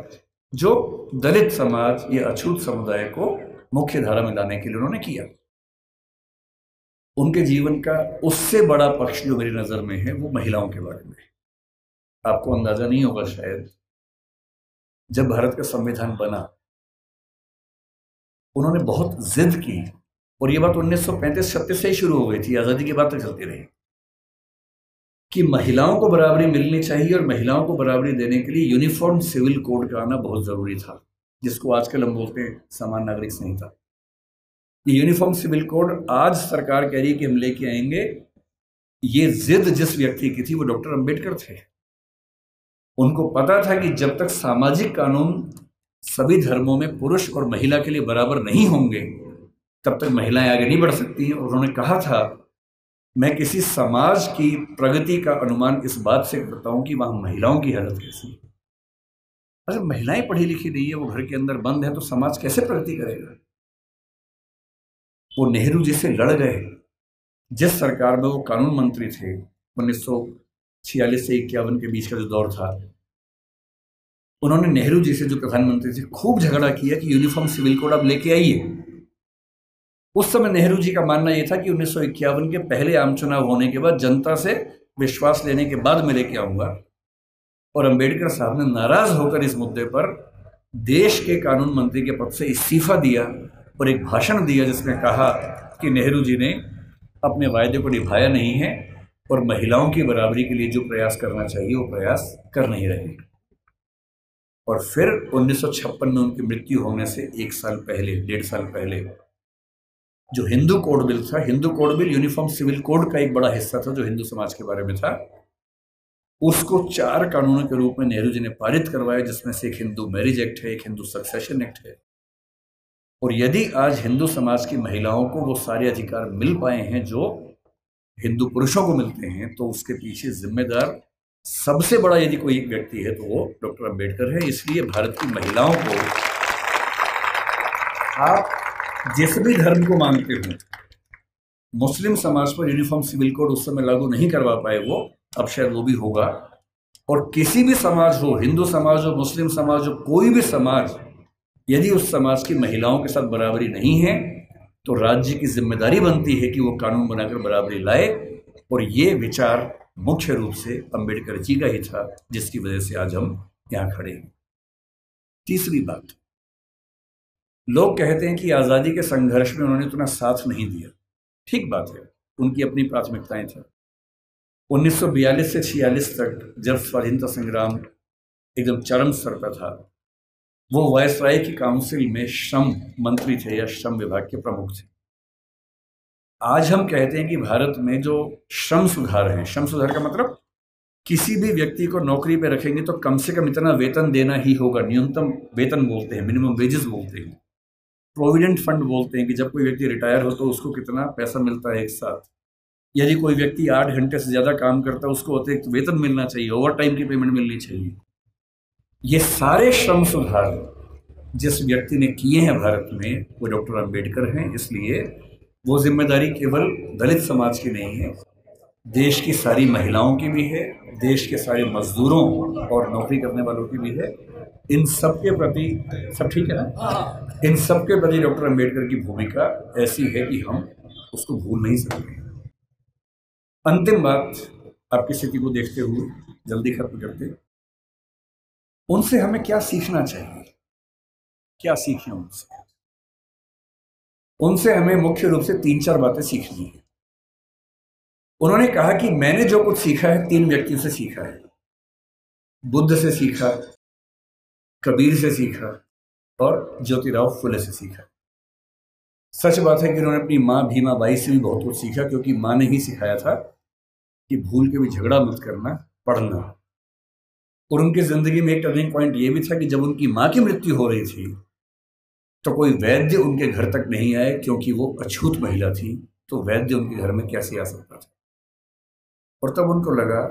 Speaker 1: जो दलित समाज या अछूत समुदाय को मुख्य धारा में लाने के लिए उन्होंने किया। उनके जीवन का उससे बड़ा पक्ष जो मेरी नज़र में है, वो महिलाओं के बारे में। आपको अंदाजा नहीं होगा शायद, जब भारत का संविधान बना, उन्होंने बहुत जिद की, और ये बात 1935-36 से ही शुरू हो गई थी, आज़ादी के बाद तक चलती रही, कि महिलाओं को बराबरी मिलनी चाहिए। और महिलाओं को बराबरी देने के लिए यूनिफॉर्म सिविल कोड का आना बहुत ज़रूरी था, जिसको आजकल हम बोलते हैं समान नागरिक संहिता। ये यूनिफॉर्म सिविल कोड आज सरकार कह रही है कि हम लेके आएंगे। ये जिद जिस व्यक्ति की थी, वो डॉक्टर अंबेडकर थे। उनको पता था कि जब तक सामाजिक कानून सभी धर्मों में पुरुष और महिला के लिए बराबर नहीं होंगे, तब तक महिलाएं आगे नहीं बढ़ सकती हैं। और उन्होंने कहा था, मैं किसी समाज की प्रगति का अनुमान इस बात से करता हूं कि वहां महिलाओं की हालत कैसी है। अगर महिलाएं पढ़ी लिखी नहीं है, वो घर के अंदर बंद है, तो समाज कैसे प्रगति करेगा? वो नेहरू जी से लड़ गए। जिस सरकार में वो कानून मंत्री थे, 1946 से 51 के बीच का जो दौर था, उन्होंने नेहरू जी से, जो प्रधानमंत्री थे, खूब झगड़ा किया कि यूनिफॉर्म सिविल कोड आप लेके आइए। उस समय नेहरू जी का मानना यह था कि 1951 के पहले आम चुनाव होने के बाद, जनता से विश्वास लेने के बाद मैं लेके आऊंगा। और अंबेडकर साहब ने नाराज होकर इस मुद्दे पर देश के कानून मंत्री के पद से इस्तीफा दिया और एक भाषण दिया, जिसमें कहा कि नेहरू जी ने अपने वायदे को निभाया नहीं है और महिलाओं की बराबरी के लिए जो प्रयास करना चाहिए वो प्रयास कर नहीं रहे। और फिर 1956 में उनकी मृत्यु होने से 1 साल पहले, 1.5 साल पहले, जो हिंदू कोड बिल था, Hindu code bill uniform civil code का एक बड़ा हिस्सा था जो हिंदू समाज के बारे में था, उसको 4 कानूनों के रूप में नेहरू जी ने पारित करवाया, जिसमें से एक हिंदू मैरिज एक्ट है, एक हिंदू सक्सेशन एक्ट है। और यदि आज हिंदू समाज की महिलाओं को वो सारे अधिकार मिल पाए हैं जो हिंदू पुरुषों को मिलते हैं, तो उसके पीछे जिम्मेदार सबसे बड़ा यदि कोई एक व्यक्ति है तो वो डॉक्टर अंबेडकर है। इसलिए भारत की महिलाओं को, आप जिस भी धर्म को मानते हो, मुस्लिम समाज पर यूनिफॉर्म सिविल कोड उस समय लागू नहीं करवा पाए वो, अब शायद वो भी होगा। और किसी भी समाज हो, हिंदू समाज हो, मुस्लिम समाज हो, कोई भी समाज, यदि उस समाज की महिलाओं के साथ बराबरी नहीं है तो राज्य की जिम्मेदारी बनती है कि वो कानून बनाकर बराबरी लाए। और ये विचार मुख्य रूप से अंबेडकर जी का ही था, जिसकी वजह से आज हम यहां खड़े हैं। तीसरी बात, लोग कहते हैं कि आज़ादी के संघर्ष में उन्होंने इतना साथ नहीं दिया। ठीक बात है, उनकी अपनी प्राथमिकताएं थी। 1942 से 46 तक जब स्वाधीनता संग्राम एकदम चरम स्तर पर था, वो वायसराय की काउंसिल में श्रम मंत्री थे या श्रम विभाग के प्रमुख थे। आज हम कहते हैं कि भारत में जो श्रम सुधार है, श्रम सुधार का मतलब किसी भी व्यक्ति को नौकरी पे रखेंगे तो कम से कम इतना वेतन देना ही होगा। न्यूनतम वेतन बोलते हैं, मिनिमम वेजेस बोलते हैं। प्रोविडेंट फंड बोलते हैं कि जब कोई व्यक्ति रिटायर हो तो उसको कितना पैसा मिलता है एक साथ। यदि कोई व्यक्ति 8 घंटे से ज़्यादा काम करता है उसको अतिरिक्त वेतन मिलना चाहिए, ओवर टाइम की पेमेंट मिलनी चाहिए। ये सारे श्रम सुधार जिस व्यक्ति ने किए हैं भारत में, वो डॉक्टर अंबेडकर हैं। इसलिए वो जिम्मेदारी केवल दलित समाज की नहीं है, देश की सारी महिलाओं की भी है, देश के सारे मजदूरों और नौकरी करने वालों की भी है। इन सब के प्रति, सब ठीक है ना, इन सब के प्रति डॉक्टर अंबेडकर की भूमिका ऐसी है कि हम उसको भूल नहीं सकते। अंतिम बात, आपकी स्थिति को देखते हुए जल्दी खत्म करते, उनसे हमें क्या सीखना चाहिए, क्या सीखें उनसे? उनसे हमें मुख्य रूप से 3-4 बातें सीखनी है। उन्होंने कहा कि मैंने जो कुछ सीखा है 3 व्यक्तियों से सीखा है। बुद्ध से सीखा, कबीर से सीखा और ज्योतिराव फुले से सीखा। सच बात है कि उन्होंने अपनी माँ भीमाबाई से भी बहुत कुछ सीखा, क्योंकि माँ ने ही सिखाया था कि भूल के भी झगड़ा मत करना, पढ़ना। और उनकी जिंदगी में एक टर्निंग पॉइंट ये भी था कि जब उनकी माँ की मृत्यु हो रही थी तो कोई वैद्य उनके घर तक नहीं आए, क्योंकि वो अछूत महिला थी, तो वैद्य उनके घर में कैसे आ सकता था। और तब उनको लगा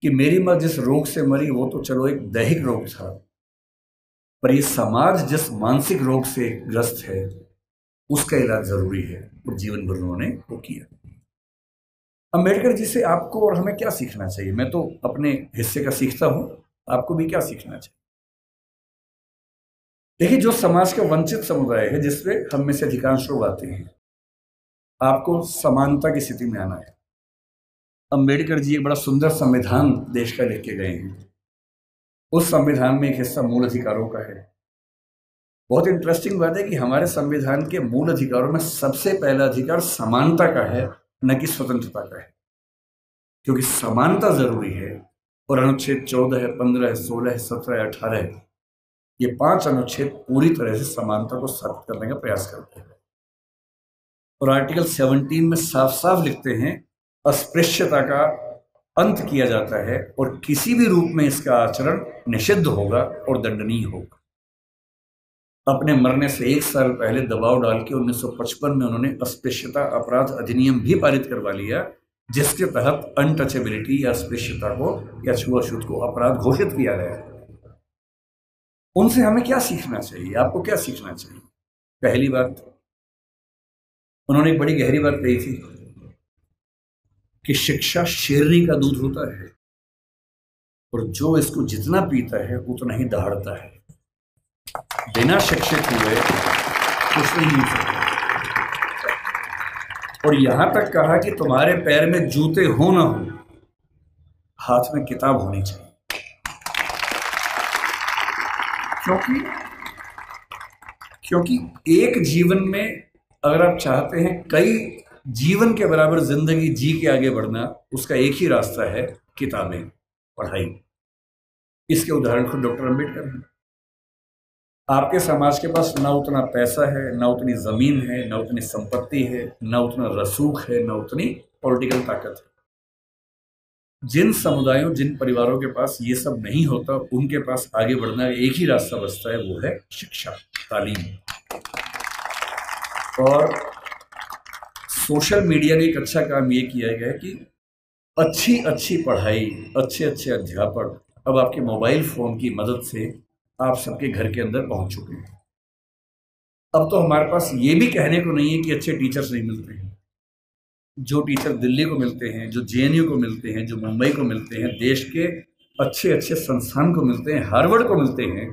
Speaker 1: कि मेरी माँ जिस रोग से मरी वो तो चलो एक दैहिक रोग था, पर ये समाज जिस मानसिक रोग से ग्रस्त है उसका इलाज जरूरी है। और जीवन भर उन्होंने वो किया। अंबेडकर जी से आपको और हमें क्या सीखना चाहिए? मैं तो अपने हिस्से का सीखता हूं, आपको भी क्या सीखना चाहिए? देखिए, जो समाज का वंचित समुदाय है, जिसमें हम में से अधिकांश लोग आते हैं, आपको समानता की स्थिति में आना है। अंबेडकर जी एक बड़ा सुंदर संविधान देश का लिख के गए हैं। उस संविधान में एक हिस्सा मूल अधिकारों का है। बहुत इंटरेस्टिंग बात है कि हमारे संविधान के मूल अधिकारों में सबसे पहला अधिकार समानता का है, न कि स्वतंत्रता का है, क्योंकि समानता जरूरी है। और अनुच्छेद 14 है, 15 है, 16 है, 17 है, 18 है, ये 5 अनुच्छेद पूरी तरह से समानता को स्थापित करने का प्रयास करते हैं। और आर्टिकल 17 में साफ साफ लिखते हैं, अस्पृश्यता का अंत किया जाता है और किसी भी रूप में इसका आचरण निषिद्ध होगा और दंडनीय होगा। अपने मरने से 1 साल पहले दबाव डाल के 1955 में उन्होंने अस्पृश्यता अपराध अधिनियम भी पारित करवा लिया, जिसके तहत अनटचेबिलिटी या अस्पृश्यता को या छुआछूत को अपराध घोषित किया गया। उनसे हमें क्या सीखना चाहिए? आपको क्या सीखना चाहिए? पहली बात, उन्होंने एक बड़ी गहरी बात कही थी कि शिक्षा शेरनी का दूध होता है और जो इसको जितना पीता है उतना ही दहाड़ता है। बिना शिक्षित हुए कुछ नहीं हो सकता। और यहां तक कहा कि तुम्हारे पैर में जूते हो ना हो, हाथ में किताब होनी चाहिए। क्योंकि एक जीवन में अगर आप चाहते हैं कई जीवन के बराबर जिंदगी जी के आगे बढ़ना, उसका एक ही रास्ता है, किताबें, पढ़ाई। इसके उदाहरण खुद डॉक्टर अंबेडकर हैं। आपके समाज के पास ना उतना पैसा है, ना उतनी जमीन है, ना उतनी संपत्ति है, ना उतना रसूख है, ना उतनी पॉलिटिकल ताकत है। जिन समुदायों, जिन परिवारों के पास ये सब नहीं होता, उनके पास आगे बढ़ना एक ही रास्ता बचता है, वो है शिक्षा, तालीम। और सोशल मीडिया ने एक अच्छा काम ये किया है कि अच्छी अच्छी पढ़ाई, अच्छे अच्छे अध्यापक अब आपके मोबाइल फोन की मदद से आप सबके घर के अंदर पहुंच चुके हैं। अब तो हमारे पास ये भी कहने को नहीं है कि अच्छे टीचर्स नहीं मिलते हैं। जो टीचर दिल्ली को मिलते हैं, जो जेएनयू को मिलते हैं, जो मुंबई को मिलते हैं, देश के अच्छे अच्छे संस्थान को मिलते हैं, हार्वर्ड को मिलते हैं,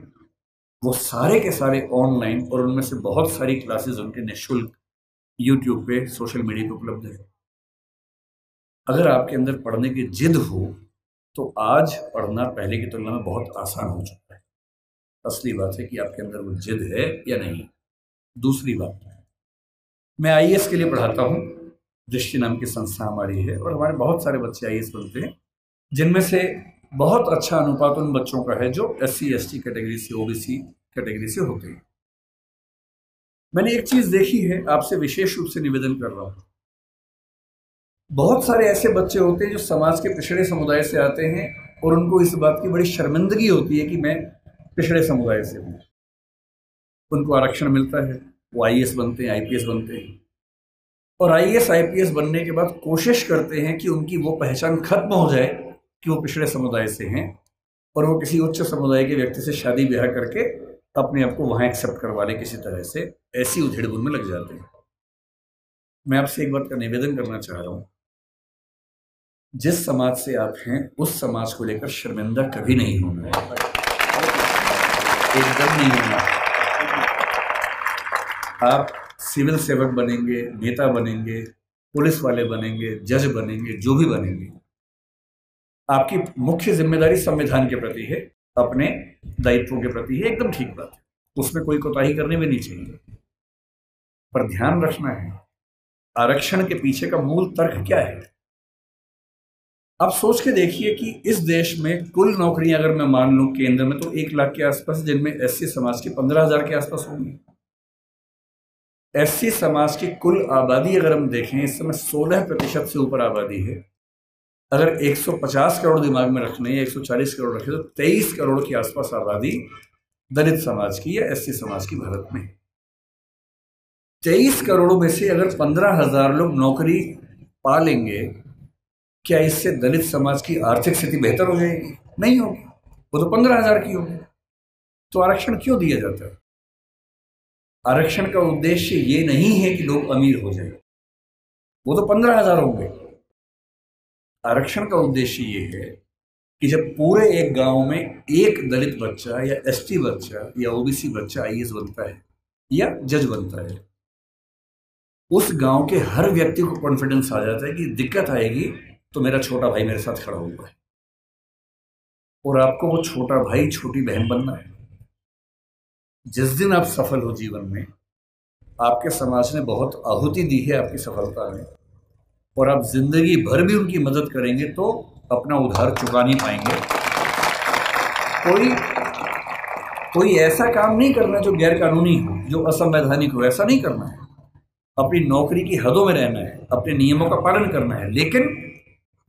Speaker 1: वो सारे के सारे ऑनलाइन, और उनमें से बहुत सारी क्लासेस उनके निःशुल्क यूट्यूब पे, सोशल मीडिया पे उपलब्ध है। अगर आपके अंदर पढ़ने की जिद हो तो आज पढ़ना पहले की तुलना में बहुत आसान हो चुका है। असली बात है कि आपके अंदर वो जिद है या नहीं। दूसरी बात, मैं आईएएस के लिए पढ़ाता हूँ, दृष्टि नाम की संस्था हमारी है, और हमारे बहुत सारे बच्चे आईएएस बनते हैं, जिनमें से बहुत अच्छा अनुपात उन बच्चों का है जो एससी एसटी कैटेगरी से, ओबीसी कैटेगरी से होते हैं। मैंने एक चीज देखी है, आपसे विशेष रूप से निवेदन कर रहा हूं। बहुत सारे ऐसे बच्चे होते हैं जो समाज के पिछड़े समुदाय से आते हैं और उनको इस बात की बड़ी शर्मिंदगी होती है कि मैं पिछड़े समुदाय से हूं। उनको आरक्षण मिलता है, वो आईएएस बनते हैं, आईपीएस बनते हैं, और आईएएस आईपीएस बनने के बाद कोशिश करते हैं कि उनकी वो पहचान खत्म हो जाए कि वो पिछड़े समुदाय से हैं, और वो किसी उच्च समुदाय के व्यक्ति से शादी ब्याह करके अपने आप को वहां एक्सेप्ट करवा ले किसी तरह से। ऐसी उधेड़-बुन में लग जाते हैं। मैं आपसे एक बात का निवेदन करना चाह रहा हूं, जिस समाज से आप हैं उस समाज को लेकर शर्मिंदा कभी नहीं होना है, एकदम नहीं होना। आप सिविल सेवक बनेंगे, नेता बनेंगे, पुलिस वाले बनेंगे, जज बनेंगे, जो भी बनेंगे, आपकी मुख्य जिम्मेदारी संविधान के प्रति है, अपने दायित्वों के प्रति है, एकदम ठीक बात है, उसमें कोई कोताही करने भी नहीं चाहिए। पर ध्यान रखना है, आरक्षण के पीछे का मूल तर्क क्या है। आप सोच के देखिए कि इस देश में कुल नौकरियां अगर मैं मान लूं केंद्र में तो 1 लाख के आसपास, जिनमें एससी समाज की 15,000 के आसपास होंगी। एससी समाज की कुल आबादी अगर हम देखें, इस समय 16% से ऊपर आबादी है। अगर 150 करोड़ दिमाग में रखने या 140 करोड़ रखे तो 23 करोड़ के आसपास आबादी दलित समाज की या एससी समाज की भारत में। 23 करोड़ में से अगर 15,000 लोग नौकरी पा लेंगे, क्या इससे दलित समाज की आर्थिक स्थिति बेहतर हो जाएगी? नहीं होगी, वो तो 15,000 की होगी। तो आरक्षण क्यों दिया जाता है? आरक्षण का उद्देश्य ये नहीं है कि लोग अमीर हो जाए, वो तो 15,000 होंगे। आरक्षण का उद्देश्य ये है कि जब पूरे एक गांव में एक दलित बच्चा या एसटी बच्चा या ओबीसी बच्चा आईएएस बनता है या जज बनता है, उस गांव के हर व्यक्ति को कॉन्फिडेंस आ जाता है कि दिक्कत आएगी तो मेरा छोटा भाई मेरे साथ खड़ा हुआ है, और आपको वो छोटा भाई छोटी बहन बनना है। जिस दिन आप सफल हो जीवन में, आपके समाज ने बहुत आहुति दी है आपकी सफलता में, और आप जिंदगी भर भी उनकी मदद करेंगे तो अपना उधार चुका नहीं पाएंगे। कोई ऐसा काम नहीं करना जो गैर कानूनी हो, जो असंवैधानिक हो, ऐसा नहीं करना है। अपनी नौकरी की हदों में रहना है, अपने नियमों का पालन करना है। लेकिन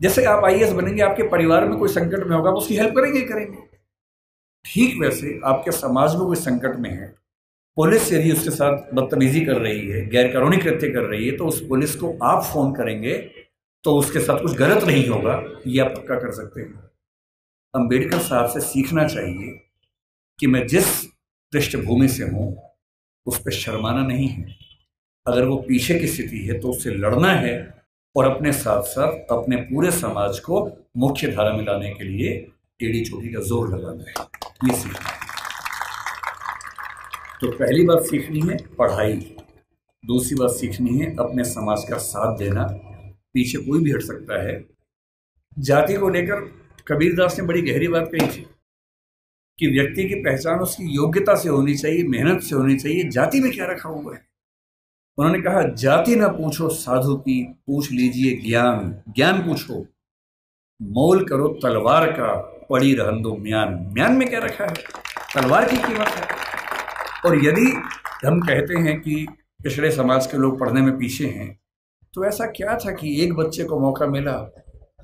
Speaker 1: जैसे आप आईएएस बनेंगे, आपके परिवार में कोई संकट में होगा, उसकी हेल्प करेंगे। ठीक वैसे आपके समाज में कोई संकट में है, पुलिस यदि उसके साथ बदतमीजी कर रही है, गैर कानूनी कृत्य कर रही है, तो उस पुलिस को आप फोन करेंगे तो उसके साथ कुछ गलत नहीं होगा, ये आप पक्का कर सकते हैं। अंबेडकर साहब से सीखना चाहिए कि मैं जिस पृष्ठभूमि से हूं उस पर शर्माना नहीं है। अगर वो पीछे की स्थिति है तो उससे लड़ना है, और अपने साथ साथ अपने पूरे समाज को मुख्य धारा में लाने के लिए एड़ी चोटी का जोर लगाना है, ये सीखना है। तो पहली बात सीखनी है पढ़ाई, दूसरी बात सीखनी है अपने समाज का साथ देना। पीछे कोई भी हट सकता है। जाति को लेकर कबीरदास ने बड़ी गहरी बात कही थी कि व्यक्ति की पहचान उसकी योग्यता से होनी चाहिए, मेहनत से होनी चाहिए। जाति में क्या रखा हुआ है? उन्होंने कहा, जाति ना पूछो साधु की, पूछ लीजिए ज्ञान। ज्ञान पूछो, मोल करो तलवार का, पड़ी रहन दो म्यान। म्यान में क्या रखा है? तलवार की कीमत है। और यदि हम कहते हैं कि पिछड़े समाज के लोग पढ़ने में पीछे हैं, तो ऐसा क्या था कि एक बच्चे को मौका मिला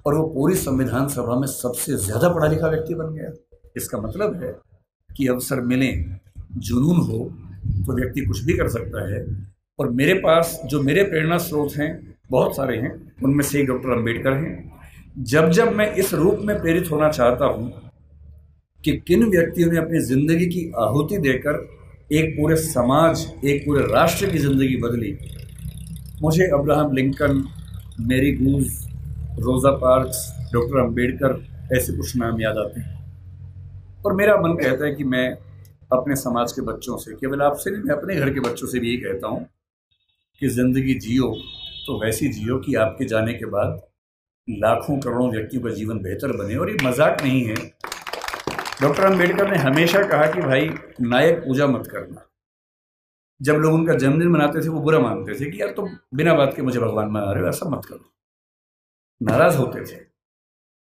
Speaker 1: और वो पूरी संविधान सभा में सबसे ज्यादा पढ़ा लिखा व्यक्ति बन गया? इसका मतलब है कि अवसर मिले, जुनून हो तो व्यक्ति कुछ भी कर सकता है। और मेरे पास जो मेरे प्रेरणा स्रोत हैं बहुत सारे हैं, उनमें से एक डॉक्टर अंबेडकर हैं। जब जब मैं इस रूप में प्रेरित होना चाहता हूं कि किन व्यक्तियों ने अपनी जिंदगी की आहुति देकर एक पूरे समाज, एक पूरे राष्ट्र की जिंदगी बदली, मुझे अब्राहम लिंकन, मेरी गूज, रोज़ा पार्क्स, डॉक्टर अंबेडकर, ऐसे कुछ नाम याद आते हैं। और मेरा मन कहता है कि मैं अपने समाज के बच्चों से, केवल आपसे नहीं, मैं अपने घर के बच्चों से भी यही कहता हूँ कि ज़िंदगी जियो तो वैसी जियो कि आपके जाने के बाद लाखों करोड़ों व्यक्तियों का जीवन बेहतर बने। और ये मजाक नहीं है। डॉक्टर अंबेडकर ने हमेशा कहा कि भाई नायक पूजा मत करना। जब लोग उनका जन्मदिन मनाते थे वो बुरा मानते थे कि यार तुम बिना बात के मुझे भगवान बना रहे हो, ऐसा मत करो। नाराज होते थे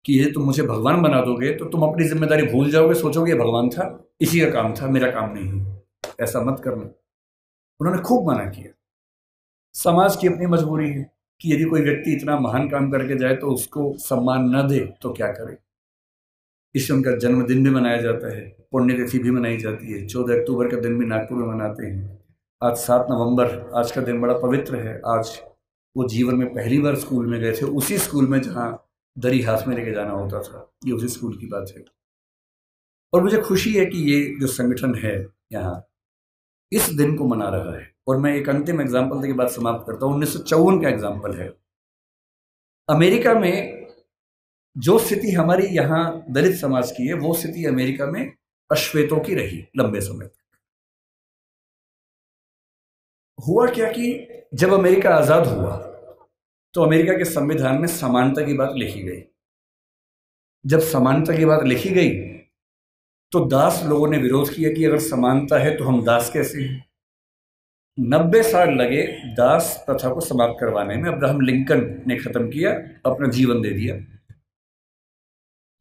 Speaker 1: कि ये तुम मुझे भगवान बना दोगे तो तुम अपनी जिम्मेदारी भूल जाओगे, सोचोगे ये भगवान था, इसी का काम था, मेरा काम नहीं है, ऐसा मत करना। उन्होंने खूब मना किया। समाज की अपनी मजबूरी है कि यदि कोई व्यक्ति इतना महान काम करके जाए तो उसको सम्मान न दे तो क्या करे। इससे उनका जन्मदिन भी मनाया जाता है, पुण्यतिथि भी मनाई जाती है। 14 अक्टूबर का दिन भी नागपुर में मनाते हैं। आज 7 नवंबर, आज का दिन बड़ा पवित्र है। आज वो जीवन में पहली बार स्कूल में गए थे, उसी स्कूल में जहाँ दरी हाथ में लेके जाना होता था। ये उसी स्कूल की बात है। और मुझे खुशी है कि ये जो संगठन है यहाँ इस दिन को मना रहा है। और मैं एक अंतिम एग्जाम्पल देके बात समाप्त करता हूँ। 1954 का एग्जाम्पल है। अमेरिका में जो स्थिति हमारी यहाँ दलित समाज की है, वो स्थिति अमेरिका में अश्वेतों की रही लंबे समय तक। हुआ क्या कि जब अमेरिका आजाद हुआ तो अमेरिका के संविधान में समानता की बात लिखी गई। जब समानता की बात लिखी गई तो दास लोगों ने विरोध किया कि अगर समानता है तो हम दास कैसे हैं। 90 साल लगे दास प्रथा को समाप्त करवाने में। अब्राहम लिंकन ने खत्म किया, अपना जीवन दे दिया।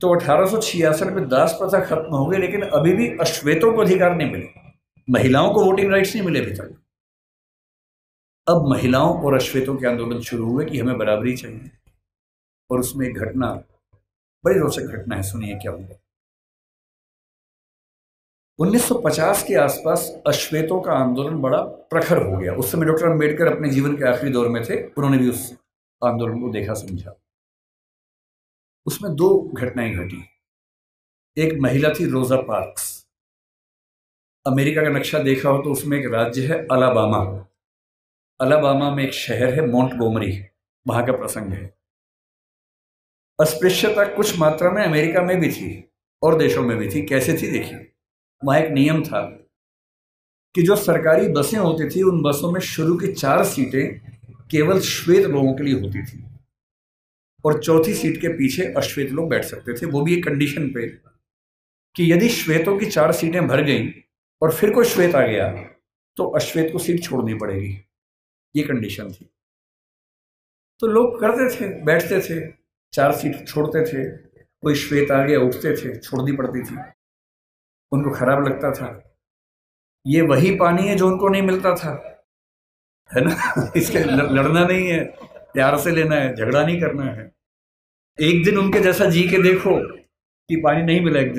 Speaker 1: तो 1866 में दास प्रथा खत्म हो गई, लेकिन अभी भी अश्वेतों को अधिकार नहीं मिले। महिलाओं को वोटिंग राइट्स नहीं मिले अभी तक। अब महिलाओं और अश्वेतों के आंदोलन शुरू हुए कि हमें बराबरी चाहिए। और उसमें एक घटना, बड़ी रोचक घटना है, सुनिए क्या हुआ। 1950 के आसपास अश्वेतों का आंदोलन बड़ा प्रखर हो गया। उस समय डॉक्टर अंबेडकर अपने जीवन के आखिरी दौर में थे, उन्होंने भी उस आंदोलन को देखा समझा। उसमें 2 घटनाएं घटी। एक महिला थी रोजा पार्क्स। अमेरिका का नक्शा देखा हो तो उसमें एक राज्य है अलाबामा। अलाबामा में एक शहर है मोंटगोमरी, वहां का प्रसंग है। अस्पृश्यता कुछ मात्रा में अमेरिका में भी थी और देशों में भी थी। कैसे थी देखिए, वहां एक नियम था कि जो सरकारी बसें होती थी उन बसों में शुरू की 4 सीटें केवल श्वेत लोगों के लिए होती थी और चौथी सीट के पीछे अश्वेत लोग बैठ सकते थे। वो भी एक कंडीशन पे कि यदि श्वेतों की 4 सीटें भर गई और फिर कोई श्वेत आ गया तो अश्वेत को सीट छोड़नी पड़ेगी। ये कंडीशन थी। तो लोग करते थे, बैठते थे, 4 सीट छोड़ते थे। कोई श्वेत आ गया, उठते थे, छोड़नी पड़ती थी। उनको खराब लगता था। ये वही पानी है जो उनको नहीं मिलता था, है ना। इसके लड़ना नहीं है, प्यार से लेना है, झगड़ा नहीं करना है। एक दिन उनके जैसा जी के देखो कि पानी नहीं मिला, एक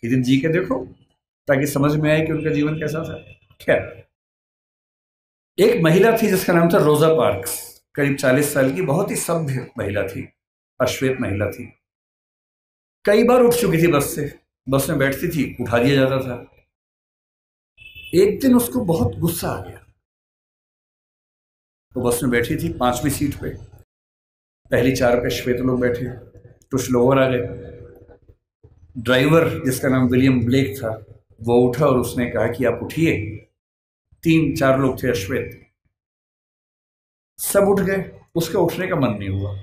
Speaker 1: दिन जी के देखो ताकि समझ में आए कि उनका जीवन कैसा था। खैर, एक महिला थी जिसका नाम था रोजा पार्क्स, करीब 40 साल की, बहुत ही सभ्य महिला थी, अश्वेत महिला थी। कई बार उठ चुकी थी बस से, बस में बैठती थी, उठा दिया जाता था। एक दिन उसको बहुत गुस्सा आ गया। वो बस में बैठी थी 5वीं सीट पे, पहली 4 पे श्वेत लोग बैठे, कुछ लोग और आ गए। ड्राइवर जिसका नाम विलियम ब्लेक था वो उठा और उसने कहा कि आप उठिए। 3-4 लोग थे अश्वेत, सब उठ गए। उसका उठने का मन नहीं हुआ।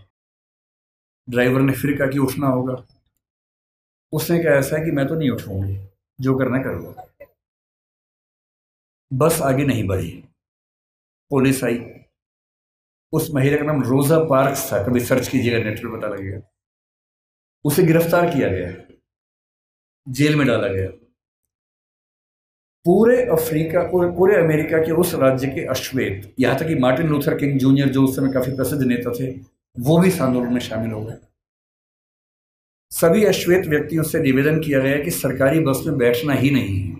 Speaker 1: ड्राइवर ने फिर कहा कि उठना होगा। उसने कहा ऐसा है कि मैं तो नहीं उठूंगी, जो करना कर लो। बस आगे नहीं बढ़ी। पुलिस आई। उस महिला का नाम रोजा पार्क्स था, कभी सर्च कीजिएगा नेट पे पता लगेगा। उसे गिरफ्तार किया गया, जेल में डाला गया। पूरे अफ्रीका, पूरे अमेरिका के उस राज्य के अश्वेत, यहां तक कि मार्टिन लूथर किंग जूनियर जो उस समय काफी प्रसिद्ध नेता थे, वो भी इस आंदोलन में शामिल हो गए। सभी अश्वेत व्यक्तियों से निवेदन किया गया कि सरकारी बस में बैठना ही नहीं है।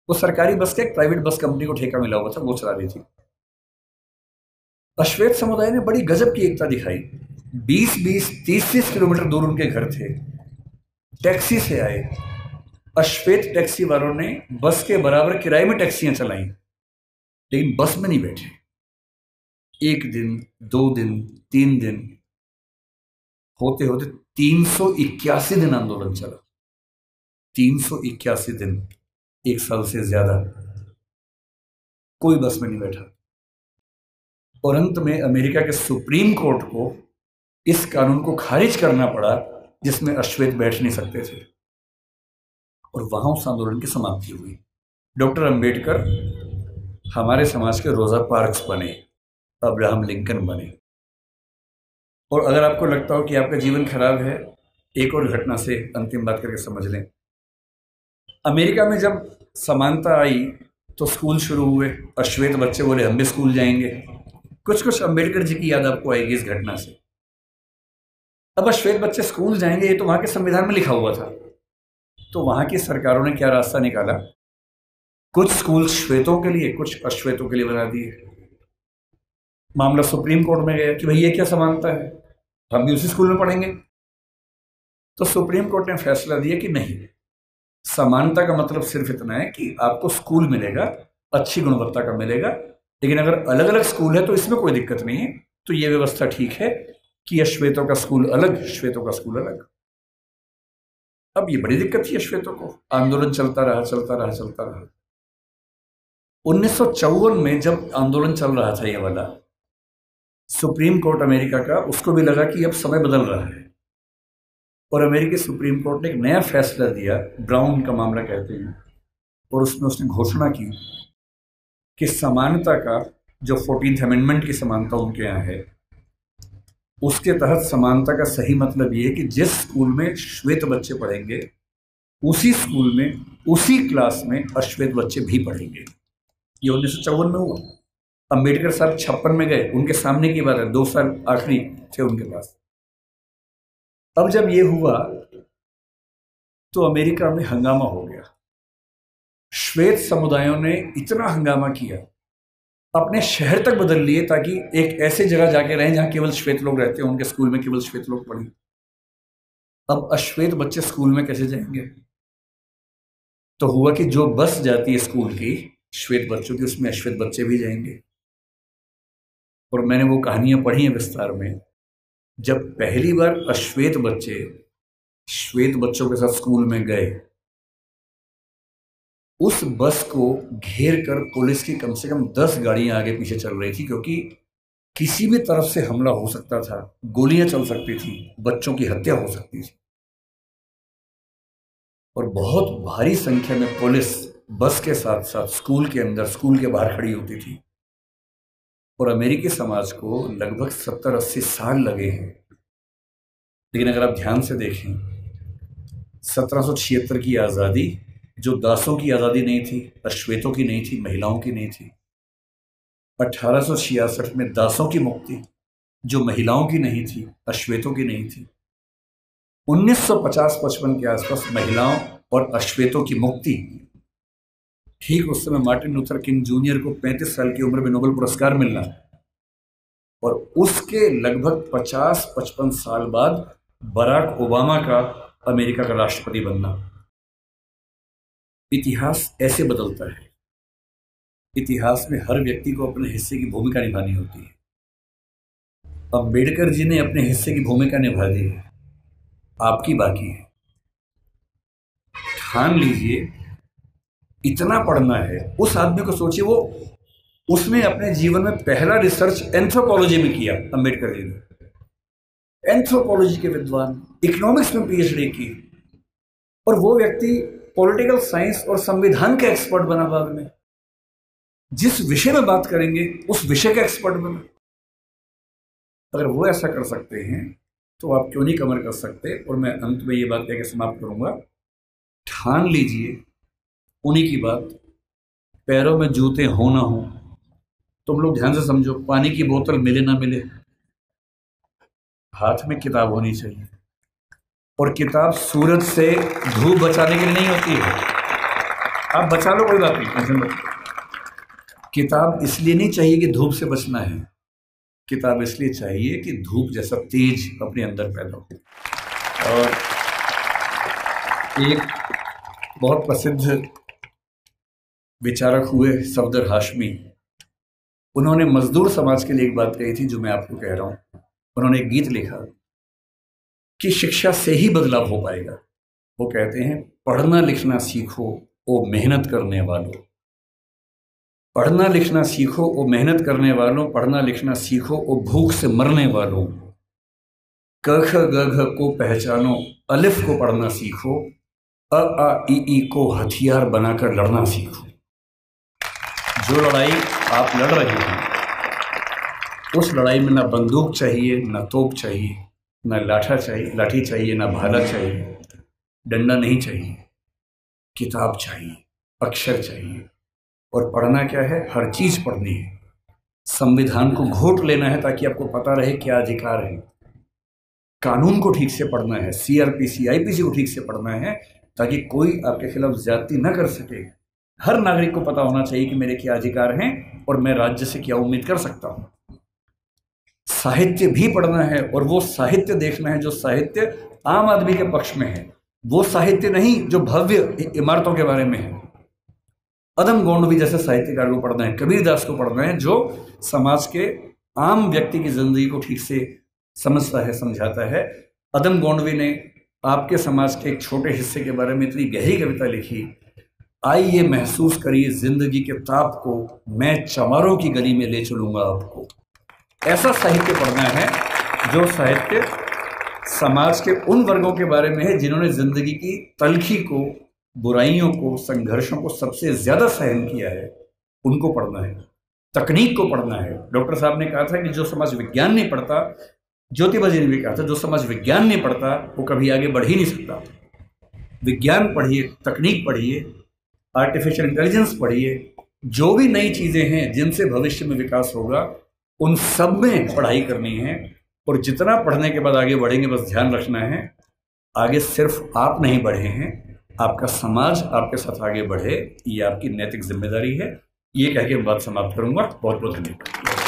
Speaker 1: वो सरकारी बस के एक प्राइवेट बस कंपनी को ठेका मिला हुआ था, वो चला रही थी। अश्वेत समुदाय ने बड़ी गजब की एकता दिखाई। 20-20, 30-30 किलोमीटर दूर उनके घर थे, टैक्सी से आए। अश्वेत टैक्सी वालों ने बस के बराबर किराए में टैक्सियां चलाई, लेकिन बस में नहीं बैठे। 1 दिन, 2 दिन, 3 दिन, होते होते 381 दिन आंदोलन चला। 381 दिन, 1 साल से ज्यादा कोई बस में नहीं बैठा। और अंत में अमेरिका के सुप्रीम कोर्ट को इस कानून को खारिज करना पड़ा जिसमें अश्वेत बैठ नहीं सकते थे, और वहां उस आंदोलन की समाप्ति हुई। डॉक्टर अंबेडकर हमारे समाज के रोजा पार्क्स बने, अब्राहम लिंकन बने। और अगर आपको लगता हो कि आपका जीवन खराब है, एक और घटना से अंतिम बात करके समझ लें। अमेरिका में जब समानता आई तो स्कूल शुरू हुए, अश्वेत बच्चे बोले हम भी स्कूल जाएंगे। कुछ कुछ अंबेडकर जी की याद आपको आएगी इस घटना से। अब अश्वेत बच्चे स्कूल जाएंगे, ये तो वहां के संविधान में लिखा हुआ था। तो वहां की सरकारों ने क्या रास्ता निकाला, कुछ स्कूल श्वेतों के लिए, कुछ अश्वेतों के लिए बना दिए। मामला सुप्रीम कोर्ट में गया कि भाई ये क्या समानता है, हम भी उसी स्कूल में पढ़ेंगे। तो सुप्रीम कोर्ट ने फैसला दिया कि नहीं, समानता का मतलब सिर्फ इतना है कि आपको स्कूल मिलेगा, अच्छी गुणवत्ता का मिलेगा, लेकिन अगर अलग अलग स्कूल है तो इसमें कोई दिक्कत नहीं है। तो ये व्यवस्था ठीक है कि अश्वेतों का स्कूल अलग, श्वेतों का स्कूल अलग। अब ये बड़ी दिक्कत थी अश्वेतों को। आंदोलन चलता रहा, चलता रहा, चलता रहा। 1954 में जब आंदोलन चल रहा था ये वाला, सुप्रीम कोर्ट अमेरिका का, उसको भी लगा कि अब समय बदल रहा है, और अमेरिकी सुप्रीम कोर्ट ने एक नया फैसला दिया, ब्राउन का मामला कहते हैं, और उसमें उसने घोषणा की कि समानता का जो 14th अमेंडमेंट की समानता उनके यहाँ है, उसके तहत समानता का सही मतलब ये है कि जिस स्कूल में श्वेत बच्चे पढ़ेंगे उसी स्कूल में, उसी क्लास में अश्वेत बच्चे भी पढ़ेंगे। ये 1954 में हुआ। अंबेडकर साहब 56 में गए, उनके सामने की बात है, 2 साल आखिरी थे उनके पास। अब जब ये हुआ तो अमेरिका में हंगामा हो गया। श्वेत समुदायों ने इतना हंगामा किया, अपने शहर तक बदल लिए ताकि एक ऐसे जगह जाके रहें जहां केवल श्वेत लोग रहते हैं, उनके स्कूल में केवल श्वेत लोग पढ़ें। अब अश्वेत बच्चे स्कूल में कैसे जाएंगे? तो हुआ कि जो बस जाती है स्कूल की श्वेत बच्चों की, उसमें अश्वेत बच्चे भी जाएंगे। और मैंने वो कहानियां पढ़ी हैं विस्तार में। जब पहली बार अश्वेत बच्चे श्वेत बच्चों के साथ स्कूल में गए, उस बस को घेर कर पुलिस की कम से कम 10 गाड़ियां आगे पीछे चल रही थी, क्योंकि किसी भी तरफ से हमला हो सकता था, गोलियां चल सकती थी, बच्चों की हत्या हो सकती थी। और बहुत भारी संख्या में पुलिस बस के साथ साथ स्कूल के अंदर, स्कूल के बाहर खड़ी होती थी। और अमेरिकी समाज को लगभग 70-80 साल लगे हैं। लेकिन अगर आप ध्यान से देखें, 1776 की आज़ादी जो दासों की आज़ादी नहीं थी, अश्वेतों की नहीं थी, महिलाओं की नहीं थी। 1866 में दासों की मुक्ति जो महिलाओं की नहीं थी, अश्वेतों की नहीं थी। 1950-55 के आसपास महिलाओं और अश्वेतों की मुक्ति। ठीक उस समय मार्टिन लूथर किंग जूनियर को 35 साल की उम्र में नोबेल पुरस्कार मिलना, और उसके लगभग 50-55 साल बाद बराक ओबामा का अमेरिका का राष्ट्रपति बनना। इतिहास ऐसे बदलता है। इतिहास में हर व्यक्ति को अपने हिस्से की भूमिका निभानी होती है। अंबेडकर जी ने अपने हिस्से की भूमिका निभा दी है, आपकी बाकी है। ठान लीजिए, इतना पढ़ना है। उस आदमी को सोचिए, वो उसने अपने जीवन में पहला रिसर्च एंथ्रोपोलॉजी में किया। अंबेडकर जी ने एंथ्रोपोलॉजी के विद्वान, इकोनॉमिक्स में पीएचडी की, और वो व्यक्ति पॉलिटिकल साइंस और संविधान के एक्सपर्ट बना बाद में। जिस विषय में बात करेंगे उस विषय का एक्सपर्ट बना। अगर वो ऐसा कर सकते हैं तो आप क्यों नहीं कमर कर सकते? और मैं अंत में ये बात कहकर समाप्त करूंगा, ठान लीजिए उन्हीं की बात, पैरों में जूते हो ना हो। तुम लोग ध्यान से समझो, पानी की बोतल मिले ना मिले, हाथ में किताब होनी चाहिए। और किताब सूरज से, धूप बचाने के लिए नहीं होती है। आप बचा लो, कोई बात नहीं, टेंशन मत। किताब इसलिए नहीं चाहिए कि धूप से बचना है, किताब इसलिए चाहिए कि धूप जैसा तेज अपने अंदर पैदा हो। और एक बहुत प्रसिद्ध विचारक हुए सफदर हाशमी, उन्होंने मजदूर समाज के लिए एक बात कही थी जो मैं आपको कह रहा हूं। उन्होंने एक गीत लिखा कि शिक्षा से ही बदलाव हो पाएगा। वो कहते हैं, पढ़ना लिखना सीखो ओ मेहनत करने वालों, पढ़ना लिखना सीखो ओ मेहनत करने वालों, पढ़ना लिखना सीखो ओ भूख से मरने वालों, क ख ग घ को पहचानो, अलिफ को पढ़ना सीखो, अ आ ई को हथियार बनाकर लड़ना सीखो। जो लड़ाई आप लड़ रहे हैं उस लड़ाई में ना बंदूक चाहिए, ना तोप चाहिए, ना लाठी चाहिए, ना भाला चाहिए, डंडा नहीं चाहिए, किताब चाहिए, अक्षर चाहिए। और पढ़ना क्या है? हर चीज़ पढ़नी है। संविधान को घोट लेना है ताकि आपको पता रहे क्या अधिकार है। कानून को ठीक से पढ़ना है, CRPC IPC को ठीक से पढ़ना है ताकि कोई आपके खिलाफ ज्यादती न कर सके। हर नागरिक को पता होना चाहिए कि मेरे क्या अधिकार हैं और मैं राज्य से क्या उम्मीद कर सकता हूं। साहित्य भी पढ़ना है और वो साहित्य देखना है जो साहित्य आम आदमी के पक्ष में है, वो साहित्य नहीं जो भव्य इमारतों के बारे में है। अदम गोंडवी जैसे साहित्यकार को पढ़ना है, कबीरदास को पढ़ना है जो समाज के आम व्यक्ति की जिंदगी को ठीक से समझता है, समझाता है। अदम गोंडवी ने आपके समाज के एक छोटे हिस्से के बारे में इतनी गहरी कविता लिखी, आइए महसूस करिए जिंदगी के ताप को, मैं चमारों की गली में ले चलूंगा आपको। ऐसा साहित्य पढ़ना है जो साहित्य समाज के उन वर्गों के बारे में है जिन्होंने जिंदगी की तलखी को, बुराइयों को, संघर्षों को सबसे ज्यादा सहन किया है, उनको पढ़ना है। तकनीक को पढ़ना है। डॉक्टर साहब ने कहा था कि जो समाज विज्ञान नहीं पढ़ता, ज्योतिबा जी ने भी कहा था, जो समाज विज्ञान नहीं पढ़ता वो कभी आगे बढ़ ही नहीं सकता। विज्ञान पढ़िए, तकनीक पढ़िए, आर्टिफिशियल इंटेलिजेंस पढ़िए, जो भी नई चीजें हैं जिनसे भविष्य में विकास होगा उन सब में पढ़ाई करनी है। और जितना पढ़ने के बाद आगे बढ़ेंगे, बस ध्यान रखना है आगे सिर्फ आप नहीं बढ़े हैं, आपका समाज आपके साथ आगे बढ़े, ये आपकी नैतिक जिम्मेदारी है। ये कह के मैं बात समाप्त करूंगा। बहुत बहुत धन्यवाद।